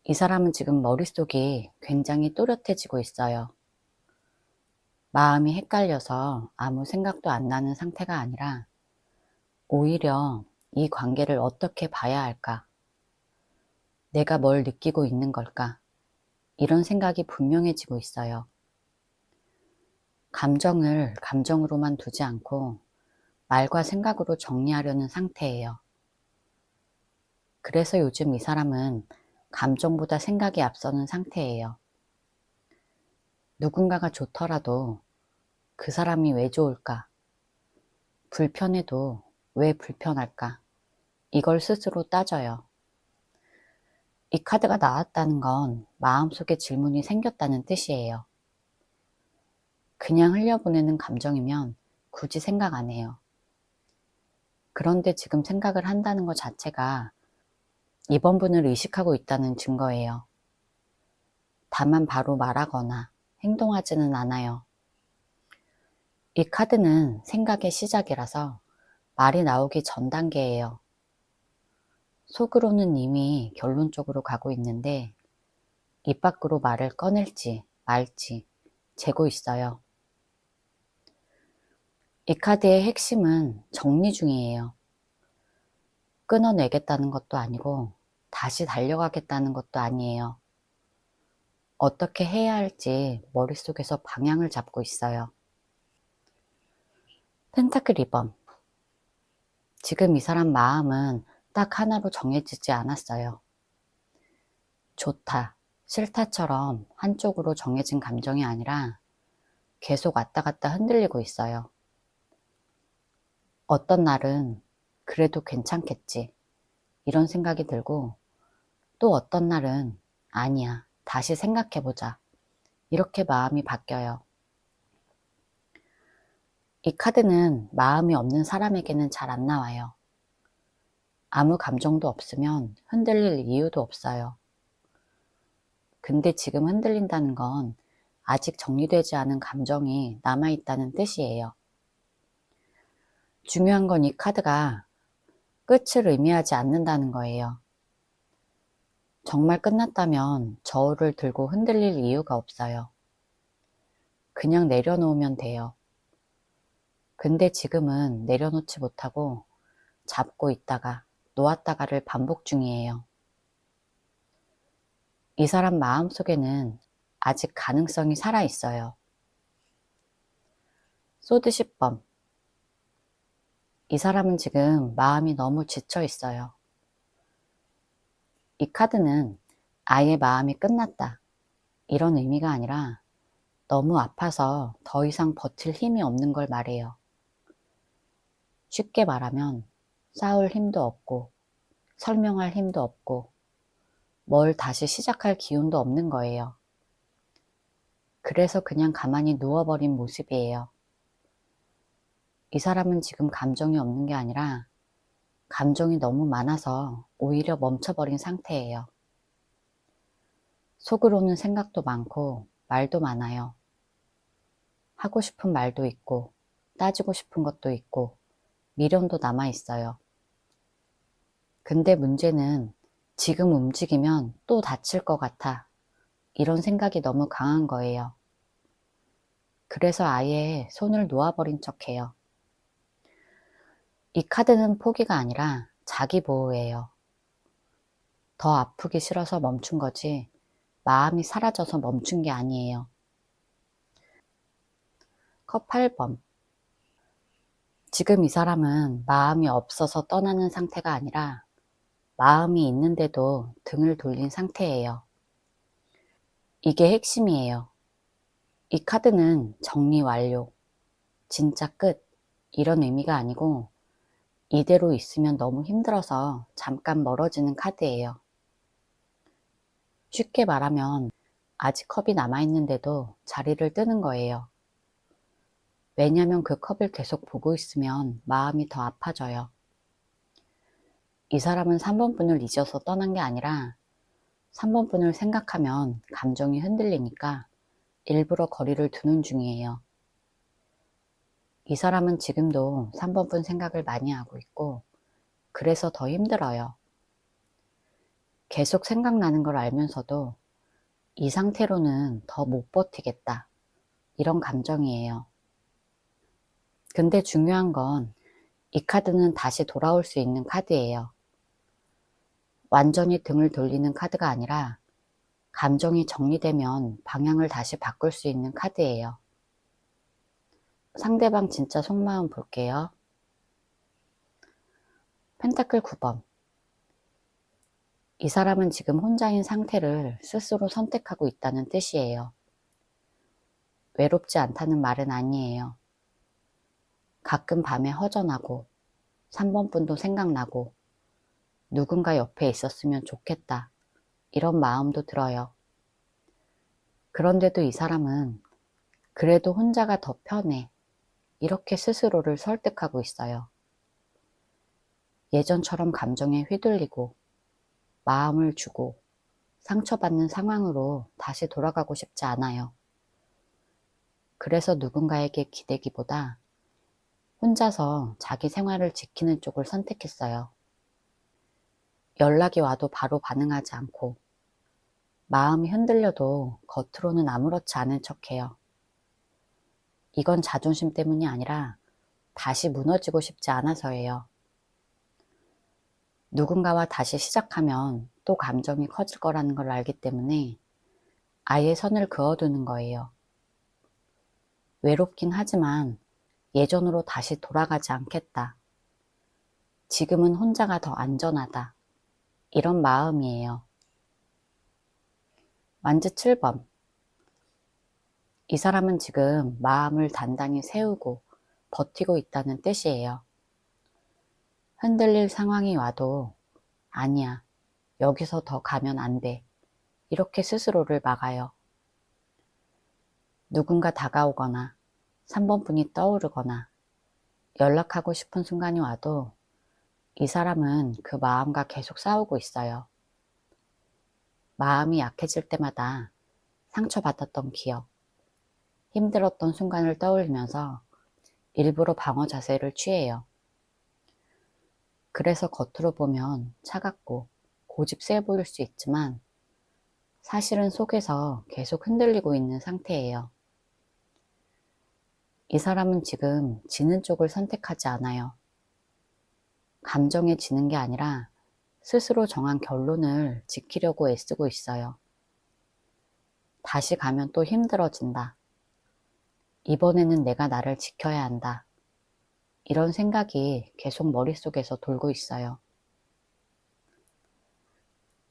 이 사람은 지금 머릿속이 굉장히 또렷해지고 있어요. 마음이 헷갈려서 아무 생각도 안 나는 상태가 아니라 오히려 이 관계를 어떻게 봐야 할까? 내가 뭘 느끼고 있는 걸까? 이런 생각이 분명해지고 있어요. 감정을 감정으로만 두지 않고 말과 생각으로 정리하려는 상태예요. 그래서 요즘 이 사람은 감정보다 생각이 앞서는 상태예요. 누군가가 좋더라도 그 사람이 왜 좋을까? 불편해도 왜 불편할까? 이걸 스스로 따져요. 이 카드가 나왔다는 건 마음속에 질문이 생겼다는 뜻이에요. 그냥 흘려보내는 감정이면 굳이 생각 안 해요. 그런데 지금 생각을 한다는 것 자체가 이번 분을 의식하고 있다는 증거예요. 다만 바로 말하거나 행동하지는 않아요. 이 카드는 생각의 시작이라서 말이 나오기 전 단계예요. 속으로는 이미 결론 쪽으로 가고 있는데 입 밖으로 말을 꺼낼지 말지 재고 있어요. 이 카드의 핵심은 정리 중이에요. 끊어내겠다는 것도 아니고 다시 달려가겠다는 것도 아니에요. 어떻게 해야 할지 머릿속에서 방향을 잡고 있어요. 펜타클 2번. 지금 이 사람 마음은 딱 하나로 정해지지 않았어요. 좋다, 싫다처럼 한쪽으로 정해진 감정이 아니라 계속 왔다 갔다 흔들리고 있어요. 어떤 날은 그래도 괜찮겠지 이런 생각이 들고 또 어떤 날은 아니야, 다시 생각해보자 이렇게 마음이 바뀌어요. 이 카드는 마음이 없는 사람에게는 잘 안 나와요. 아무 감정도 없으면 흔들릴 이유도 없어요. 근데 지금 흔들린다는 건 아직 정리되지 않은 감정이 남아있다는 뜻이에요. 중요한 건 이 카드가 끝을 의미하지 않는다는 거예요. 정말 끝났다면 저울을 들고 흔들릴 이유가 없어요. 그냥 내려놓으면 돼요. 근데 지금은 내려놓지 못하고 잡고 있다가 놓았다가를 반복 중이에요. 이 사람 마음속에는 아직 가능성이 살아있어요. 소드 10번. 이 사람은 지금 마음이 너무 지쳐 있어요. 이 카드는 아예 마음이 끝났다 이런 의미가 아니라 너무 아파서 더 이상 버틸 힘이 없는 걸 말해요. 쉽게 말하면 싸울 힘도 없고 설명할 힘도 없고 뭘 다시 시작할 기운도 없는 거예요. 그래서 그냥 가만히 누워버린 모습이에요. 이 사람은 지금 감정이 없는 게 아니라 감정이 너무 많아서 오히려 멈춰버린 상태예요. 속으로는 생각도 많고 말도 많아요. 하고 싶은 말도 있고 따지고 싶은 것도 있고 미련도 남아있어요. 근데 문제는 지금 움직이면 또 다칠 것 같아 이런 생각이 너무 강한 거예요. 그래서 아예 손을 놓아버린 척해요. 이 카드는 포기가 아니라 자기 보호예요. 더 아프기 싫어서 멈춘 거지 마음이 사라져서 멈춘 게 아니에요. 컵 8번. 지금 이 사람은 마음이 없어서 떠나는 상태가 아니라 마음이 있는데도 등을 돌린 상태예요. 이게 핵심이에요. 이 카드는 정리 완료, 진짜 끝 이런 의미가 아니고 이대로 있으면 너무 힘들어서 잠깐 멀어지는 카드예요. 쉽게 말하면 아직 컵이 남아있는데도 자리를 뜨는 거예요. 왜냐면 그 컵을 계속 보고 있으면 마음이 더 아파져요. 이 사람은 3번 분을 잊어서 떠난 게 아니라 3번 분을 생각하면 감정이 흔들리니까 일부러 거리를 두는 중이에요. 이 사람은 지금도 3번 분 생각을 많이 하고 있고 그래서 더 힘들어요. 계속 생각나는 걸 알면서도 이 상태로는 더 못 버티겠다. 이런 감정이에요. 근데 중요한 건 이 카드는 다시 돌아올 수 있는 카드예요. 완전히 등을 돌리는 카드가 아니라 감정이 정리되면 방향을 다시 바꿀 수 있는 카드예요. 상대방 진짜 속마음 볼게요. 펜타클 9번. 이 사람은 지금 혼자인 상태를 스스로 선택하고 있다는 뜻이에요. 외롭지 않다는 말은 아니에요. 가끔 밤에 허전하고 3번 분도 생각나고 누군가 옆에 있었으면 좋겠다. 이런 마음도 들어요. 그런데도 이 사람은 그래도 혼자가 더 편해. 이렇게 스스로를 설득하고 있어요. 예전처럼 감정에 휘둘리고 마음을 주고 상처받는 상황으로 다시 돌아가고 싶지 않아요. 그래서 누군가에게 기대기보다 혼자서 자기 생활을 지키는 쪽을 선택했어요. 연락이 와도 바로 반응하지 않고 마음이 흔들려도 겉으로는 아무렇지 않은 척해요. 이건 자존심 때문이 아니라 다시 무너지고 싶지 않아서예요. 누군가와 다시 시작하면 또 감정이 커질 거라는 걸 알기 때문에 아예 선을 그어두는 거예요. 외롭긴 하지만 예전으로 다시 돌아가지 않겠다. 지금은 혼자가 더 안전하다. 이런 마음이에요. 완즈 7번. 이 사람은 지금 마음을 단단히 세우고 버티고 있다는 뜻이에요. 흔들릴 상황이 와도 아니야, 여기서 더 가면 안 돼. 이렇게 스스로를 막아요. 누군가 다가오거나 3번 분이 떠오르거나 연락하고 싶은 순간이 와도 이 사람은 그 마음과 계속 싸우고 있어요. 마음이 약해질 때마다 상처받았던 기억, 힘들었던 순간을 떠올리면서 일부러 방어 자세를 취해요. 그래서 겉으로 보면 차갑고 고집 세 보일 수 있지만 사실은 속에서 계속 흔들리고 있는 상태예요. 이 사람은 지금 지는 쪽을 선택하지 않아요. 감정에 지는 게 아니라 스스로 정한 결론을 지키려고 애쓰고 있어요. 다시 가면 또 힘들어진다. 이번에는 내가 나를 지켜야 한다. 이런 생각이 계속 머릿속에서 돌고 있어요.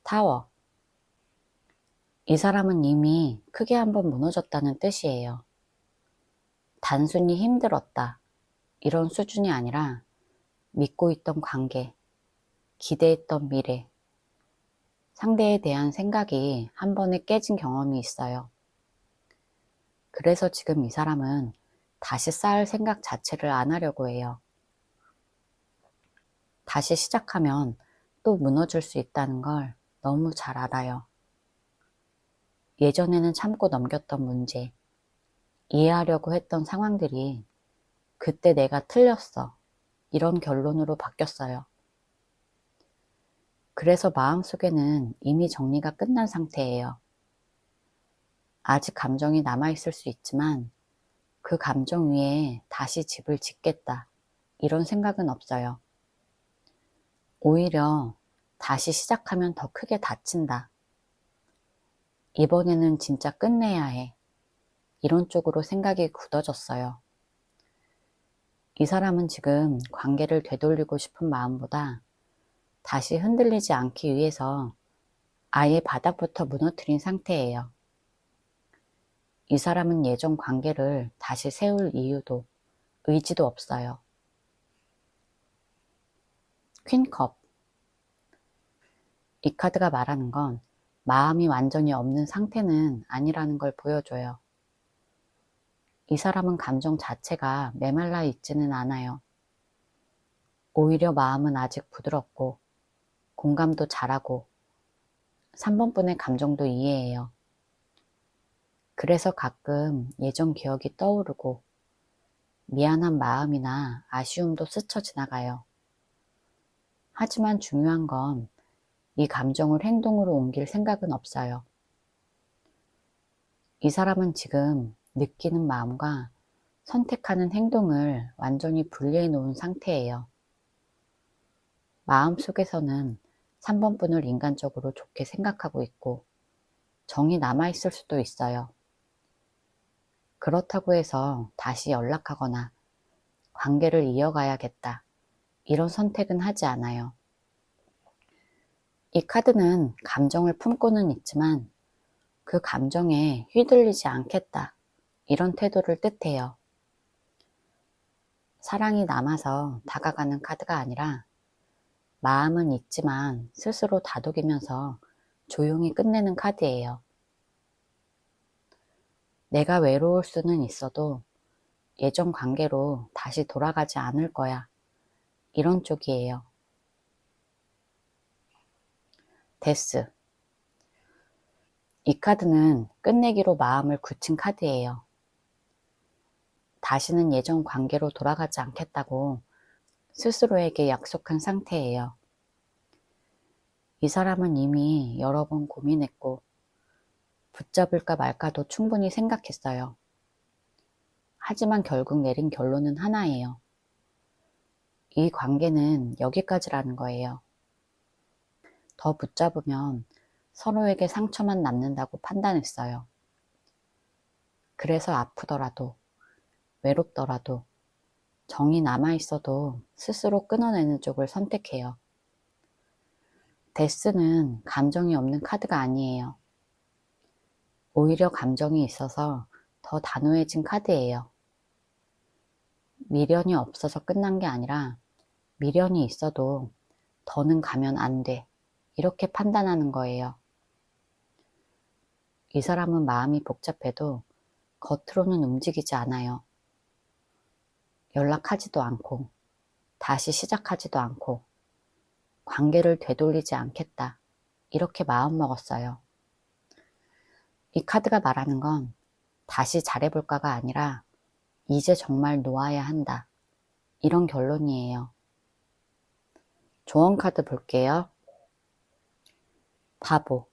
타워. 이 사람은 이미 크게 한번 무너졌다는 뜻이에요. 단순히 힘들었다. 이런 수준이 아니라 믿고 있던 관계, 기대했던 미래, 상대에 대한 생각이 한 번에 깨진 경험이 있어요. 그래서 지금 이 사람은 다시 쌓을 생각 자체를 안 하려고 해요. 다시 시작하면 또 무너질 수 있다는 걸 너무 잘 알아요. 예전에는 참고 넘겼던 문제, 이해하려고 했던 상황들이 그때 내가 틀렸어. 이런 결론으로 바뀌었어요. 그래서 마음속에는 이미 정리가 끝난 상태예요. 아직 감정이 남아있을 수 있지만 그 감정 위에 다시 집을 짓겠다. 이런 생각은 없어요. 오히려 다시 시작하면 더 크게 다친다. 이번에는 진짜 끝내야 해. 이런 쪽으로 생각이 굳어졌어요. 이 사람은 지금 관계를 되돌리고 싶은 마음보다 다시 흔들리지 않기 위해서 아예 바닥부터 무너뜨린 상태예요. 이 사람은 예전 관계를 다시 세울 이유도 의지도 없어요. 퀸컵. 이 카드가 말하는 건 마음이 완전히 없는 상태는 아니라는 걸 보여줘요. 이 사람은 감정 자체가 메말라 있지는 않아요. 오히려 마음은 아직 부드럽고 공감도 잘하고 3번 분의 감정도 이해해요. 그래서 가끔 예전 기억이 떠오르고 미안한 마음이나 아쉬움도 스쳐 지나가요. 하지만 중요한 건 이 감정을 행동으로 옮길 생각은 없어요. 이 사람은 지금 느끼는 마음과 선택하는 행동을 완전히 분리해 놓은 상태예요. 마음속에서는 3번 분을 인간적으로 좋게 생각하고 있고 정이 남아있을 수도 있어요. 그렇다고 해서 다시 연락하거나 관계를 이어가야겠다, 이런 선택은 하지 않아요. 이 카드는 감정을 품고는 있지만 그 감정에 휘둘리지 않겠다, 이런 태도를 뜻해요. 사랑이 남아서 다가가는 카드가 아니라 마음은 있지만 스스로 다독이면서 조용히 끝내는 카드예요. 내가 외로울 수는 있어도 예전 관계로 다시 돌아가지 않을 거야, 이런 쪽이에요. 데스. 이 카드는 끝내기로 마음을 굳힌 카드예요. 다시는 예전 관계로 돌아가지 않겠다고 스스로에게 약속한 상태예요. 이 사람은 이미 여러 번 고민했고 붙잡을까 말까도 충분히 생각했어요. 하지만 결국 내린 결론은 하나예요. 이 관계는 여기까지라는 거예요. 더 붙잡으면 서로에게 상처만 남는다고 판단했어요. 그래서 아프더라도, 외롭더라도, 정이 남아있어도 스스로 끊어내는 쪽을 선택해요. 데스는 감정이 없는 카드가 아니에요. 오히려 감정이 있어서 더 단호해진 카드예요. 미련이 없어서 끝난 게 아니라 미련이 있어도 더는 가면 안 돼, 이렇게 판단하는 거예요. 이 사람은 마음이 복잡해도 겉으로는 움직이지 않아요. 연락하지도 않고 다시 시작하지도 않고 관계를 되돌리지 않겠다, 이렇게 마음먹었어요. 이 카드가 말하는 건 다시 잘해볼까가 아니라 이제 정말 놓아야 한다, 이런 결론이에요. 조언 카드 볼게요. 바보.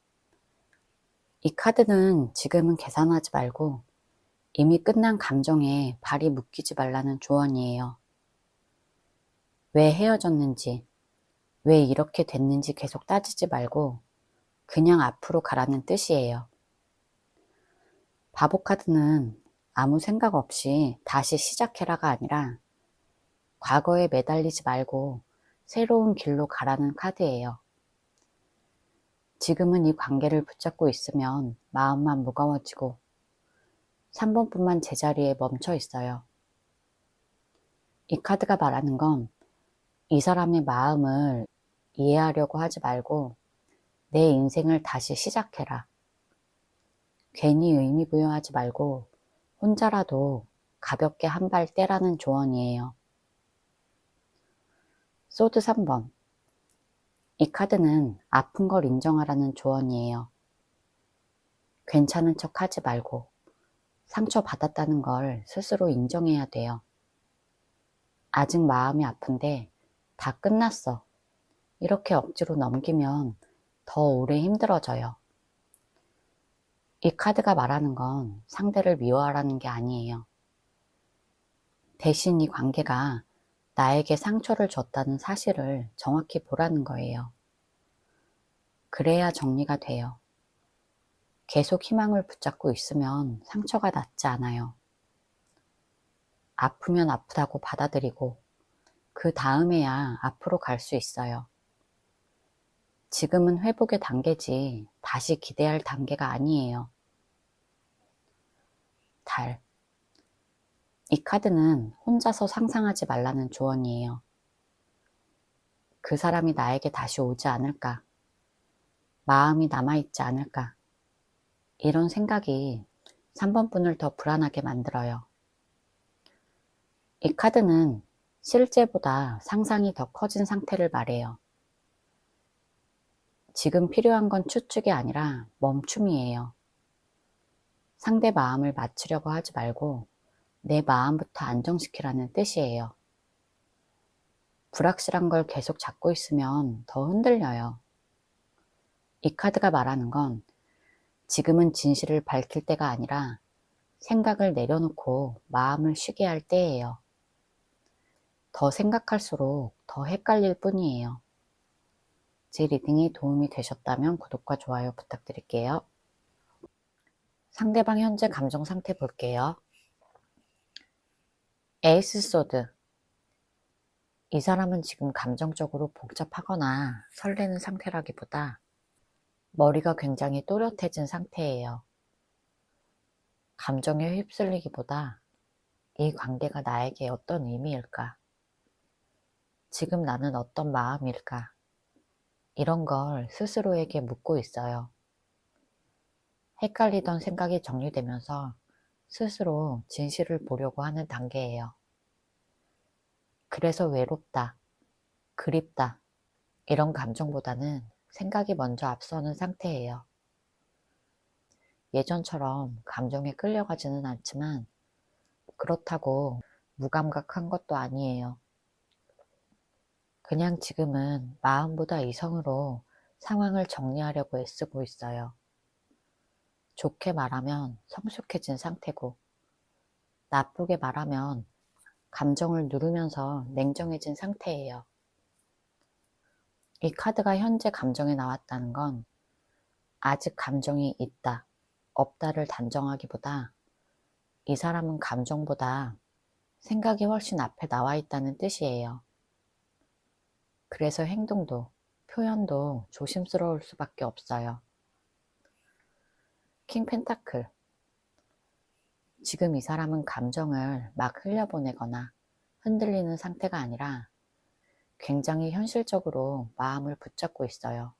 이 카드는 지금은 계산하지 말고 이미 끝난 감정에 발이 묶이지 말라는 조언이에요. 왜 헤어졌는지, 왜 이렇게 됐는지 계속 따지지 말고 그냥 앞으로 가라는 뜻이에요. 바보 카드는 아무 생각 없이 다시 시작해라가 아니라 과거에 매달리지 말고 새로운 길로 가라는 카드예요. 지금은 이 관계를 붙잡고 있으면 마음만 무거워지고 3번뿐만 제자리에 멈춰 있어요. 이 카드가 말하는 건 이 사람의 마음을 이해하려고 하지 말고 내 인생을 다시 시작해라. 괜히 의미 부여하지 말고 혼자라도 가볍게 한 발 떼라는 조언이에요. 소드 3번. 이 카드는 아픈 걸 인정하라는 조언이에요. 괜찮은 척 하지 말고 상처받았다는 걸 스스로 인정해야 돼요. 아직 마음이 아픈데 다 끝났어, 이렇게 억지로 넘기면 더 오래 힘들어져요. 이 카드가 말하는 건 상대를 미워하라는 게 아니에요. 대신 이 관계가 나에게 상처를 줬다는 사실을 정확히 보라는 거예요. 그래야 정리가 돼요. 계속 희망을 붙잡고 있으면 상처가 낫지 않아요. 아프면 아프다고 받아들이고 그 다음에야 앞으로 갈 수 있어요. 지금은 회복의 단계지 다시 기대할 단계가 아니에요. 달. 이 카드는 혼자서 상상하지 말라는 조언이에요. 그 사람이 나에게 다시 오지 않을까? 마음이 남아있지 않을까? 이런 생각이 3번 분을 더 불안하게 만들어요. 이 카드는 실제보다 상상이 더 커진 상태를 말해요. 지금 필요한 건 추측이 아니라 멈춤이에요. 상대 마음을 맞추려고 하지 말고 내 마음부터 안정시키라는 뜻이에요. 불확실한 걸 계속 잡고 있으면 더 흔들려요. 이 카드가 말하는 건 지금은 진실을 밝힐 때가 아니라 생각을 내려놓고 마음을 쉬게 할 때예요. 더 생각할수록 더 헷갈릴 뿐이에요. 제 리딩이 도움이 되셨다면 구독과 좋아요 부탁드릴게요. 상대방 현재 감정 상태 볼게요. 에이스 소드. 이 사람은 지금 감정적으로 복잡하거나 설레는 상태라기보다 머리가 굉장히 또렷해진 상태예요. 감정에 휩쓸리기보다 이 관계가 나에게 어떤 의미일까? 지금 나는 어떤 마음일까? 이런 걸 스스로에게 묻고 있어요. 헷갈리던 생각이 정리되면서 스스로 진실을 보려고 하는 단계예요. 그래서 외롭다, 그립다, 이런 감정보다는 생각이 먼저 앞서는 상태예요. 예전처럼 감정에 끌려가지는 않지만 그렇다고 무감각한 것도 아니에요. 그냥 지금은 마음보다 이성으로 상황을 정리하려고 애쓰고 있어요. 좋게 말하면 성숙해진 상태고, 나쁘게 말하면 감정을 누르면서 냉정해진 상태예요. 이 카드가 현재 감정에 나왔다는 건 아직 감정이 있다, 없다를 단정하기보다 이 사람은 감정보다 생각이 훨씬 앞에 나와 있다는 뜻이에요. 그래서 행동도, 표현도 조심스러울 수밖에 없어요. 킹 펜타클. 지금 이 사람은 감정을 막 흘려보내거나 흔들리는 상태가 아니라 굉장히 현실적으로 마음을 붙잡고 있어요.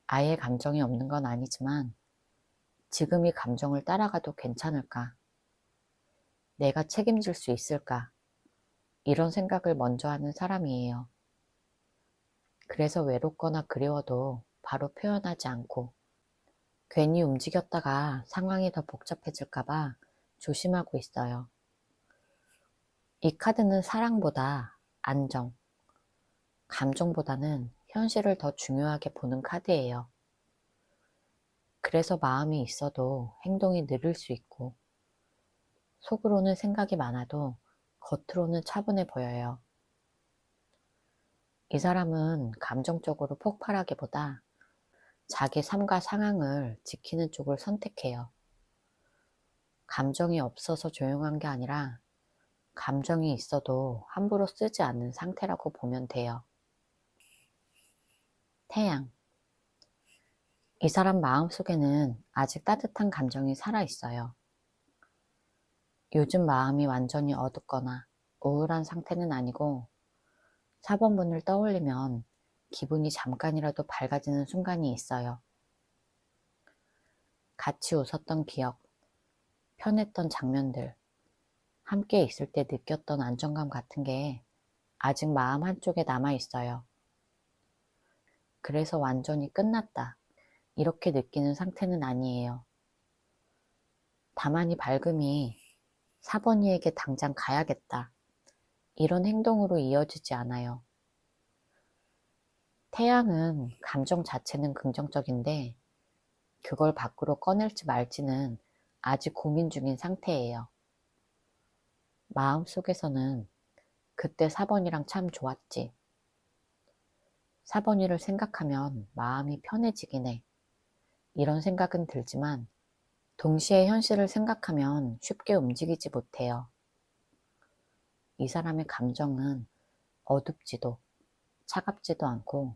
아예 감정이 없는 건 아니지만 지금 이 감정을 따라가도 괜찮을까? 내가 책임질 수 있을까? 이런 생각을 먼저 하는 사람이에요. 그래서 외롭거나 그리워도 바로 표현하지 않고 괜히 움직였다가 상황이 더 복잡해질까봐 조심하고 있어요. 이 카드는 사랑보다 안정, 감정보다는 현실을 더 중요하게 보는 카드예요. 그래서 마음이 있어도 행동이 느릴 수 있고 속으로는 생각이 많아도 겉으로는 차분해 보여요. 이 사람은 감정적으로 폭발하기보다 자기 삶과 상황을 지키는 쪽을 선택해요. 감정이 없어서 조용한 게 아니라 감정이 있어도 함부로 쓰지 않는 상태라고 보면 돼요. 태양. 이 사람 마음속에는 아직 따뜻한 감정이 살아있어요. 요즘 마음이 완전히 어둡거나 우울한 상태는 아니고 4번분을 떠올리면 기분이 잠깐이라도 밝아지는 순간이 있어요. 같이 웃었던 기억, 편했던 장면들, 함께 있을 때 느꼈던 안정감 같은 게 아직 마음 한쪽에 남아있어요. 그래서 완전히 끝났다, 이렇게 느끼는 상태는 아니에요. 다만 이 밝음이 4번이에게 당장 가야겠다, 이런 행동으로 이어지지 않아요. 태양은 감정 자체는 긍정적인데 그걸 밖으로 꺼낼지 말지는 아직 고민 중인 상태예요. 마음속에서는 그때 4번이랑 참 좋았지. 4번이를 생각하면 마음이 편해지긴 해. 이런 생각은 들지만 동시에 현실을 생각하면 쉽게 움직이지 못해요. 이 사람의 감정은 어둡지도 차갑지도 않고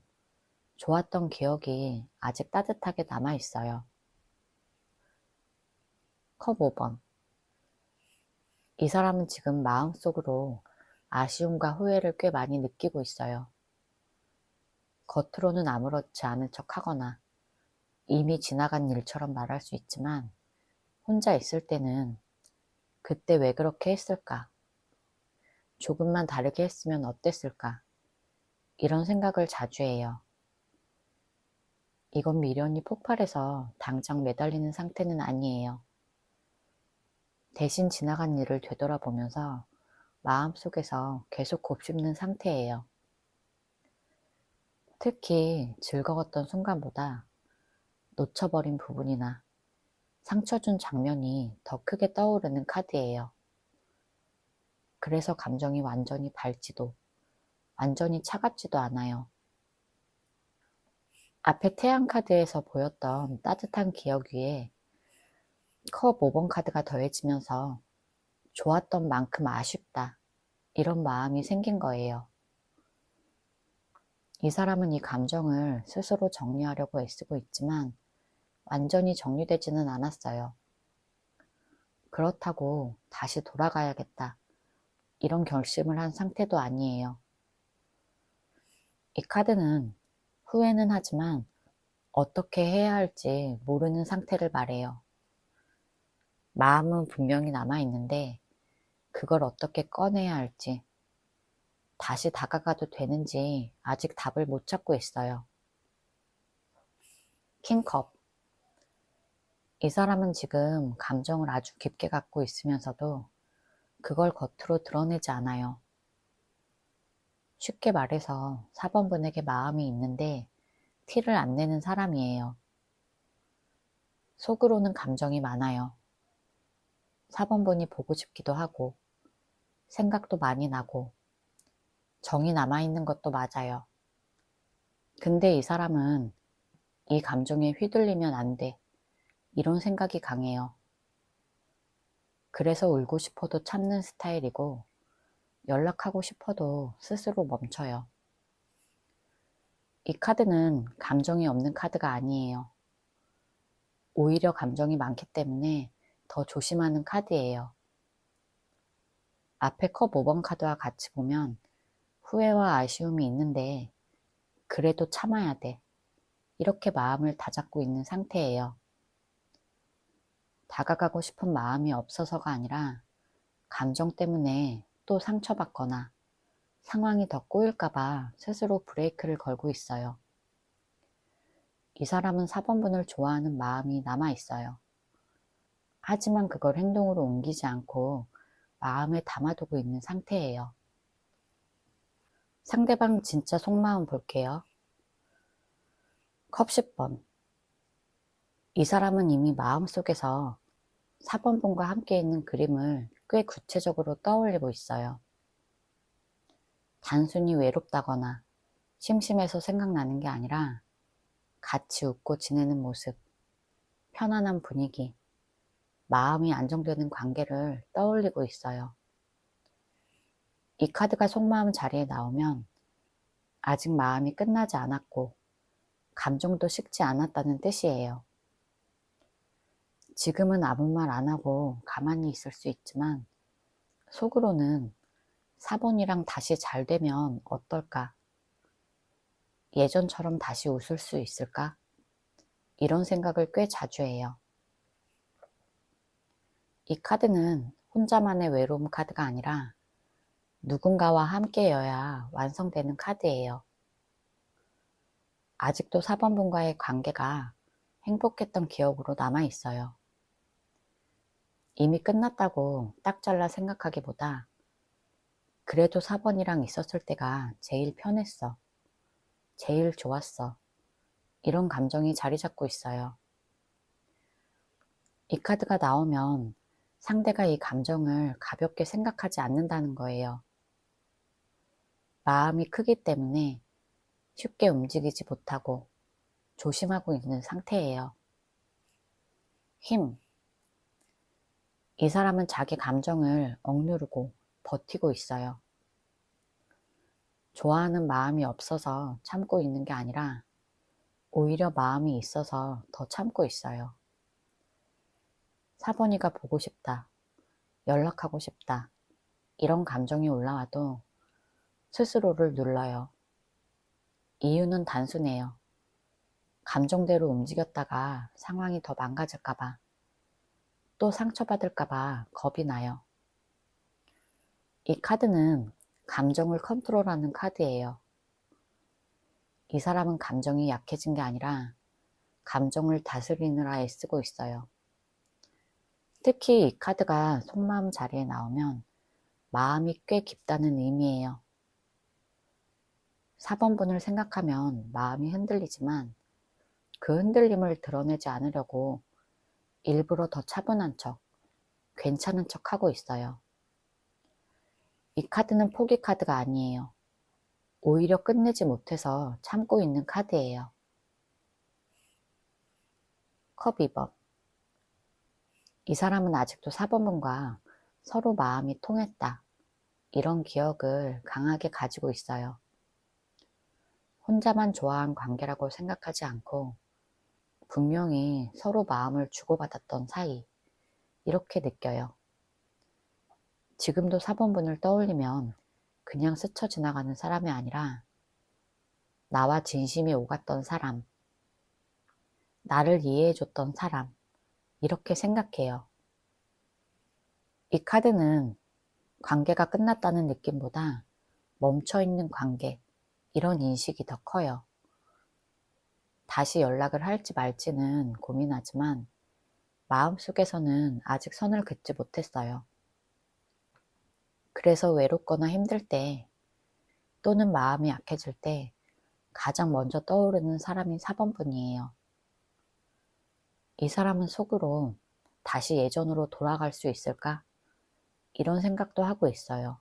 좋았던 기억이 아직 따뜻하게 남아있어요. 컵 5번. 이 사람은 지금 마음속으로 아쉬움과 후회를 꽤 많이 느끼고 있어요. 겉으로는 아무렇지 않은 척 하거나 이미 지나간 일처럼 말할 수 있지만 혼자 있을 때는 그때 왜 그렇게 했을까? 조금만 다르게 했으면 어땠을까? 이런 생각을 자주 해요. 이건 미련이 폭발해서 당장 매달리는 상태는 아니에요. 대신 지나간 일을 되돌아보면서 마음속에서 계속 곱씹는 상태예요. 특히 즐거웠던 순간보다 놓쳐버린 부분이나 상처 준 장면이 더 크게 떠오르는 카드예요. 그래서 감정이 완전히 밝지도 완전히 차갑지도 않아요. 앞에 태양 카드에서 보였던 따뜻한 기억 위에 컵 5번 카드가 더해지면서 좋았던 만큼 아쉽다, 이런 마음이 생긴 거예요. 이 사람은 이 감정을 스스로 정리하려고 애쓰고 있지만 완전히 정리되지는 않았어요. 그렇다고 다시 돌아가야겠다, 이런 결심을 한 상태도 아니에요. 이 카드는 후회는 하지만 어떻게 해야 할지 모르는 상태를 말해요. 마음은 분명히 남아있는데 그걸 어떻게 꺼내야 할지, 다시 다가가도 되는지 아직 답을 못 찾고 있어요. 킹컵. 이 사람은 지금 감정을 아주 깊게 갖고 있으면서도 그걸 겉으로 드러내지 않아요. 쉽게 말해서 4번분에게 마음이 있는데 티를 안 내는 사람이에요. 속으로는 감정이 많아요. 4번분이 보고 싶기도 하고 생각도 많이 나고 정이 남아있는 것도 맞아요. 근데 이 사람은 이 감정에 휘둘리면 안 돼, 이런 생각이 강해요. 그래서 울고 싶어도 참는 스타일이고 연락하고 싶어도 스스로 멈춰요. 이 카드는 감정이 없는 카드가 아니에요. 오히려 감정이 많기 때문에 더 조심하는 카드예요. 앞에 컵 5번 카드와 같이 보면 후회와 아쉬움이 있는데 그래도 참아야 돼, 이렇게 마음을 다잡고 있는 상태예요. 다가가고 싶은 마음이 없어서가 아니라 감정 때문에 또 상처받거나 상황이 더 꼬일까봐 스스로 브레이크를 걸고 있어요. 이 사람은 4번분을 좋아하는 마음이 남아있어요. 하지만 그걸 행동으로 옮기지 않고 마음에 담아두고 있는 상태예요. 상대방 진짜 속마음 볼게요. 컵 10번. 이 사람은 이미 마음속에서 4번분과 함께 있는 그림을 꽤 구체적으로 떠올리고 있어요. 단순히 외롭다거나 심심해서 생각나는 게 아니라 같이 웃고 지내는 모습, 편안한 분위기, 마음이 안정되는 관계를 떠올리고 있어요. 이 카드가 속마음 자리에 나오면 아직 마음이 끝나지 않았고 감정도 식지 않았다는 뜻이에요. 지금은 아무 말 안 하고 가만히 있을 수 있지만 속으로는 4번이랑 다시 잘 되면 어떨까? 예전처럼 다시 웃을 수 있을까? 이런 생각을 꽤 자주 해요. 이 카드는 혼자만의 외로움 카드가 아니라 누군가와 함께여야 완성되는 카드예요. 아직도 4번분과의 관계가 행복했던 기억으로 남아있어요. 이미 끝났다고 딱 잘라 생각하기보다 그래도 4번이랑 있었을 때가 제일 편했어, 제일 좋았어, 이런 감정이 자리 잡고 있어요. 이 카드가 나오면 상대가 이 감정을 가볍게 생각하지 않는다는 거예요. 마음이 크기 때문에 쉽게 움직이지 못하고 조심하고 있는 상태예요. 힘. 이 사람은 자기 감정을 억누르고 버티고 있어요. 좋아하는 마음이 없어서 참고 있는 게 아니라 오히려 마음이 있어서 더 참고 있어요. 4번이가 보고 싶다, 연락하고 싶다, 이런 감정이 올라와도 스스로를 눌러요. 이유는 단순해요. 감정대로 움직였다가 상황이 더 망가질까봐, 또 상처받을까봐 겁이 나요. 이 카드는 감정을 컨트롤하는 카드예요. 이 사람은 감정이 약해진 게 아니라 감정을 다스리느라 애쓰고 있어요. 특히 이 카드가 속마음 자리에 나오면 마음이 꽤 깊다는 의미예요. 4번분을 생각하면 마음이 흔들리지만 그 흔들림을 드러내지 않으려고 일부러 더 차분한 척, 괜찮은 척 하고 있어요. 이 카드는 포기 카드가 아니에요. 오히려 끝내지 못해서 참고 있는 카드예요. 컵 2번. 이 사람은 아직도 4번분과 서로 마음이 통했다. 이런 기억을 강하게 가지고 있어요. 혼자만 좋아한 관계라고 생각하지 않고 분명히 서로 마음을 주고받았던 사이, 이렇게 느껴요. 지금도 4번분을 떠올리면 그냥 스쳐 지나가는 사람이 아니라 나와 진심이 오갔던 사람, 나를 이해해줬던 사람, 이렇게 생각해요. 이 카드는 관계가 끝났다는 느낌보다 멈춰있는 관계, 이런 인식이 더 커요. 다시 연락을 할지 말지는 고민하지만 마음속에서는 아직 선을 긋지 못했어요. 그래서 외롭거나 힘들 때 또는 마음이 약해질 때 가장 먼저 떠오르는 사람이 4번분이에요. 이 사람은 속으로 다시 예전으로 돌아갈 수 있을까? 이런 생각도 하고 있어요.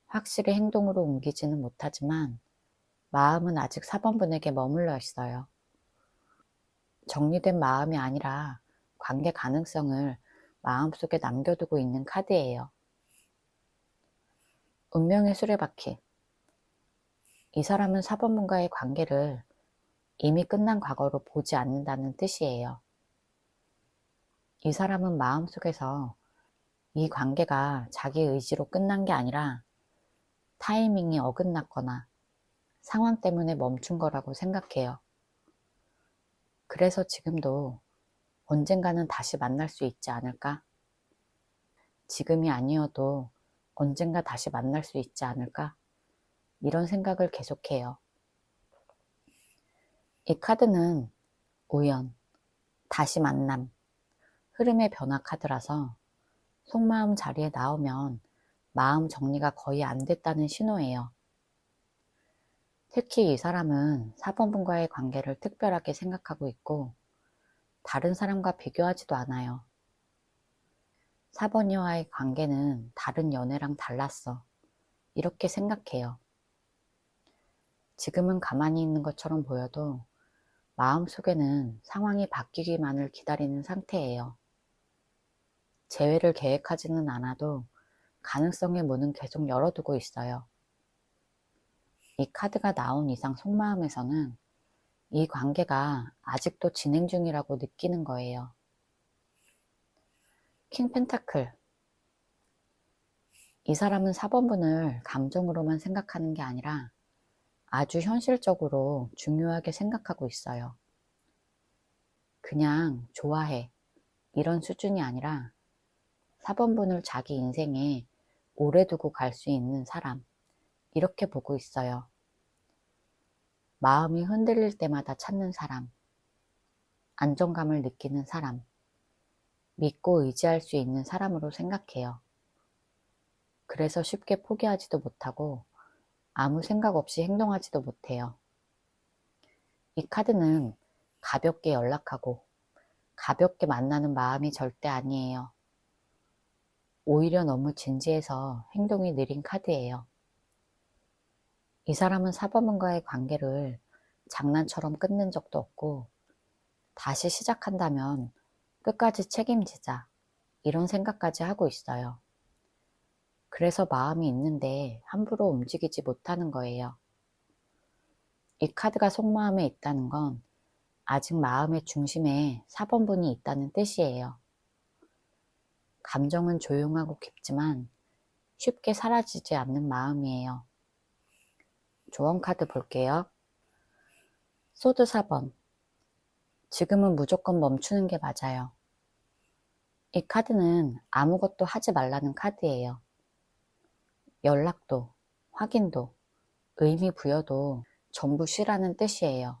확실히 행동으로 옮기지는 못하지만 마음은 아직 4번분에게 머물러 있어요. 정리된 마음이 아니라 관계 가능성을 마음속에 남겨두고 있는 카드예요. 운명의 수레바퀴. 이 사람은 4번분과의 관계를 이미 끝난 과거로 보지 않는다는 뜻이에요. 이 사람은 마음속에서 이 관계가 자기 의지로 끝난 게 아니라 타이밍이 어긋났거나 상황 때문에 멈춘 거라고 생각해요. 그래서 지금도 언젠가는 다시 만날 수 있지 않을까? 지금이 아니어도 언젠가 다시 만날 수 있지 않을까? 이런 생각을 계속해요. 이 카드는 우연, 다시 만남, 흐름의 변화 카드라서 속마음 자리에 나오면 마음 정리가 거의 안 됐다는 신호예요. 특히 이 사람은 4번분과의 관계를 특별하게 생각하고 있고 다른 사람과 비교하지도 않아요. 4번이와의 관계는 다른 연애랑 달랐어. 이렇게 생각해요. 지금은 가만히 있는 것처럼 보여도 마음속에는 상황이 바뀌기만을 기다리는 상태예요. 재회를 계획하지는 않아도 가능성의 문은 계속 열어두고 있어요. 이 카드가 나온 이상 속마음에서는 이 관계가 아직도 진행 중이라고 느끼는 거예요. 킹 펜타클. 이 사람은 4번분을 감정으로만 생각하는 게 아니라 아주 현실적으로 중요하게 생각하고 있어요. 그냥 좋아해. 이런 수준이 아니라 4번분을 자기 인생에 오래 두고 갈 수 있는 사람. 이렇게 보고 있어요. 마음이 흔들릴 때마다 찾는 사람. 안정감을 느끼는 사람. 믿고 의지할 수 있는 사람으로 생각해요. 그래서 쉽게 포기하지도 못하고 아무 생각 없이 행동하지도 못해요. 이 카드는 가볍게 연락하고 가볍게 만나는 마음이 절대 아니에요. 오히려 너무 진지해서 행동이 느린 카드예요. 이 사람은 4번분과의 관계를 장난처럼 끊는 적도 없고 다시 시작한다면 끝까지 책임지자 이런 생각까지 하고 있어요. 그래서 마음이 있는데 함부로 움직이지 못하는 거예요. 이 카드가 속마음에 있다는 건 아직 마음의 중심에 4번분이 있다는 뜻이에요. 감정은 조용하고 깊지만 쉽게 사라지지 않는 마음이에요. 조언 카드 볼게요. 소드 4번. 지금은 무조건 멈추는 게 맞아요. 이 카드는 아무것도 하지 말라는 카드예요. 연락도, 확인도, 의미 부여도 전부 쉬라는 뜻이에요.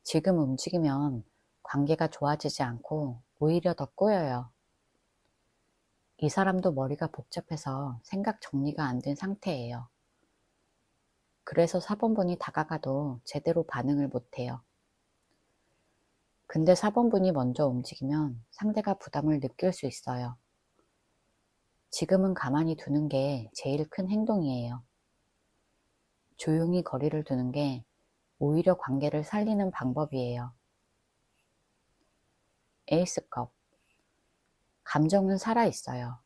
지금 움직이면 관계가 좋아지지 않고 오히려 더 꼬여요. 이 사람도 머리가 복잡해서 생각 정리가 안 된 상태예요. 그래서 4번분이 다가가도 제대로 반응을 못해요. 근데 4번분이 먼저 움직이면 상대가 부담을 느낄 수 있어요. 지금은 가만히 두는 게 제일 큰 행동이에요. 조용히 거리를 두는 게 오히려 관계를 살리는 방법이에요. 에이스컵. 감정은 살아있어요.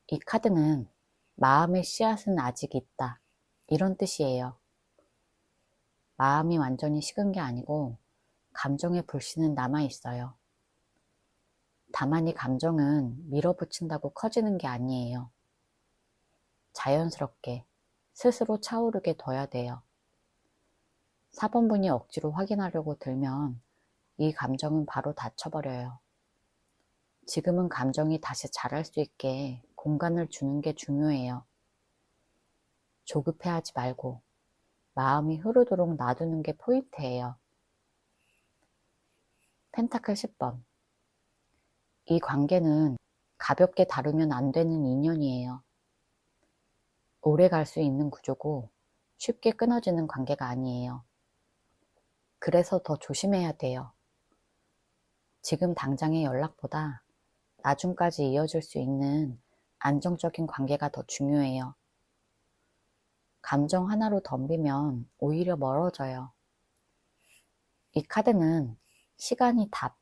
이 카드는 마음의 씨앗은 아직 있다, 이런 뜻이에요. 마음이 완전히 식은 게 아니고 감정의 불씨는 남아있어요. 다만 이 감정은 밀어붙인다고 커지는 게 아니에요. 자연스럽게 스스로 차오르게 둬야 돼요. 4번분이 억지로 확인하려고 들면 이 감정은 바로 닫혀버려요. 지금은 감정이 다시 자랄 수 있게 공간을 주는 게 중요해요. 조급해하지 말고 마음이 흐르도록 놔두는 게 포인트예요. 펜타클 10번. 이 관계는 가볍게 다루면 안 되는 인연이에요. 오래 갈 수 있는 구조고 쉽게 끊어지는 관계가 아니에요. 그래서 더 조심해야 돼요. 지금 당장의 연락보다 나중까지 이어질 수 있는 안정적인 관계가 더 중요해요. 감정 하나로 덤비면 오히려 멀어져요. 이 카드는 시간이 답,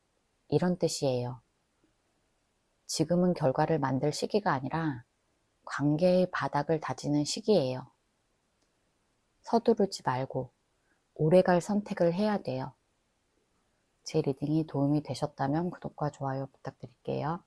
이런 뜻이에요. 지금은 결과를 만들 시기가 아니라 관계의 바닥을 다지는 시기예요. 서두르지 말고 오래갈 선택을 해야 돼요. 제 리딩이 도움이 되셨다면 구독과 좋아요 부탁드릴게요.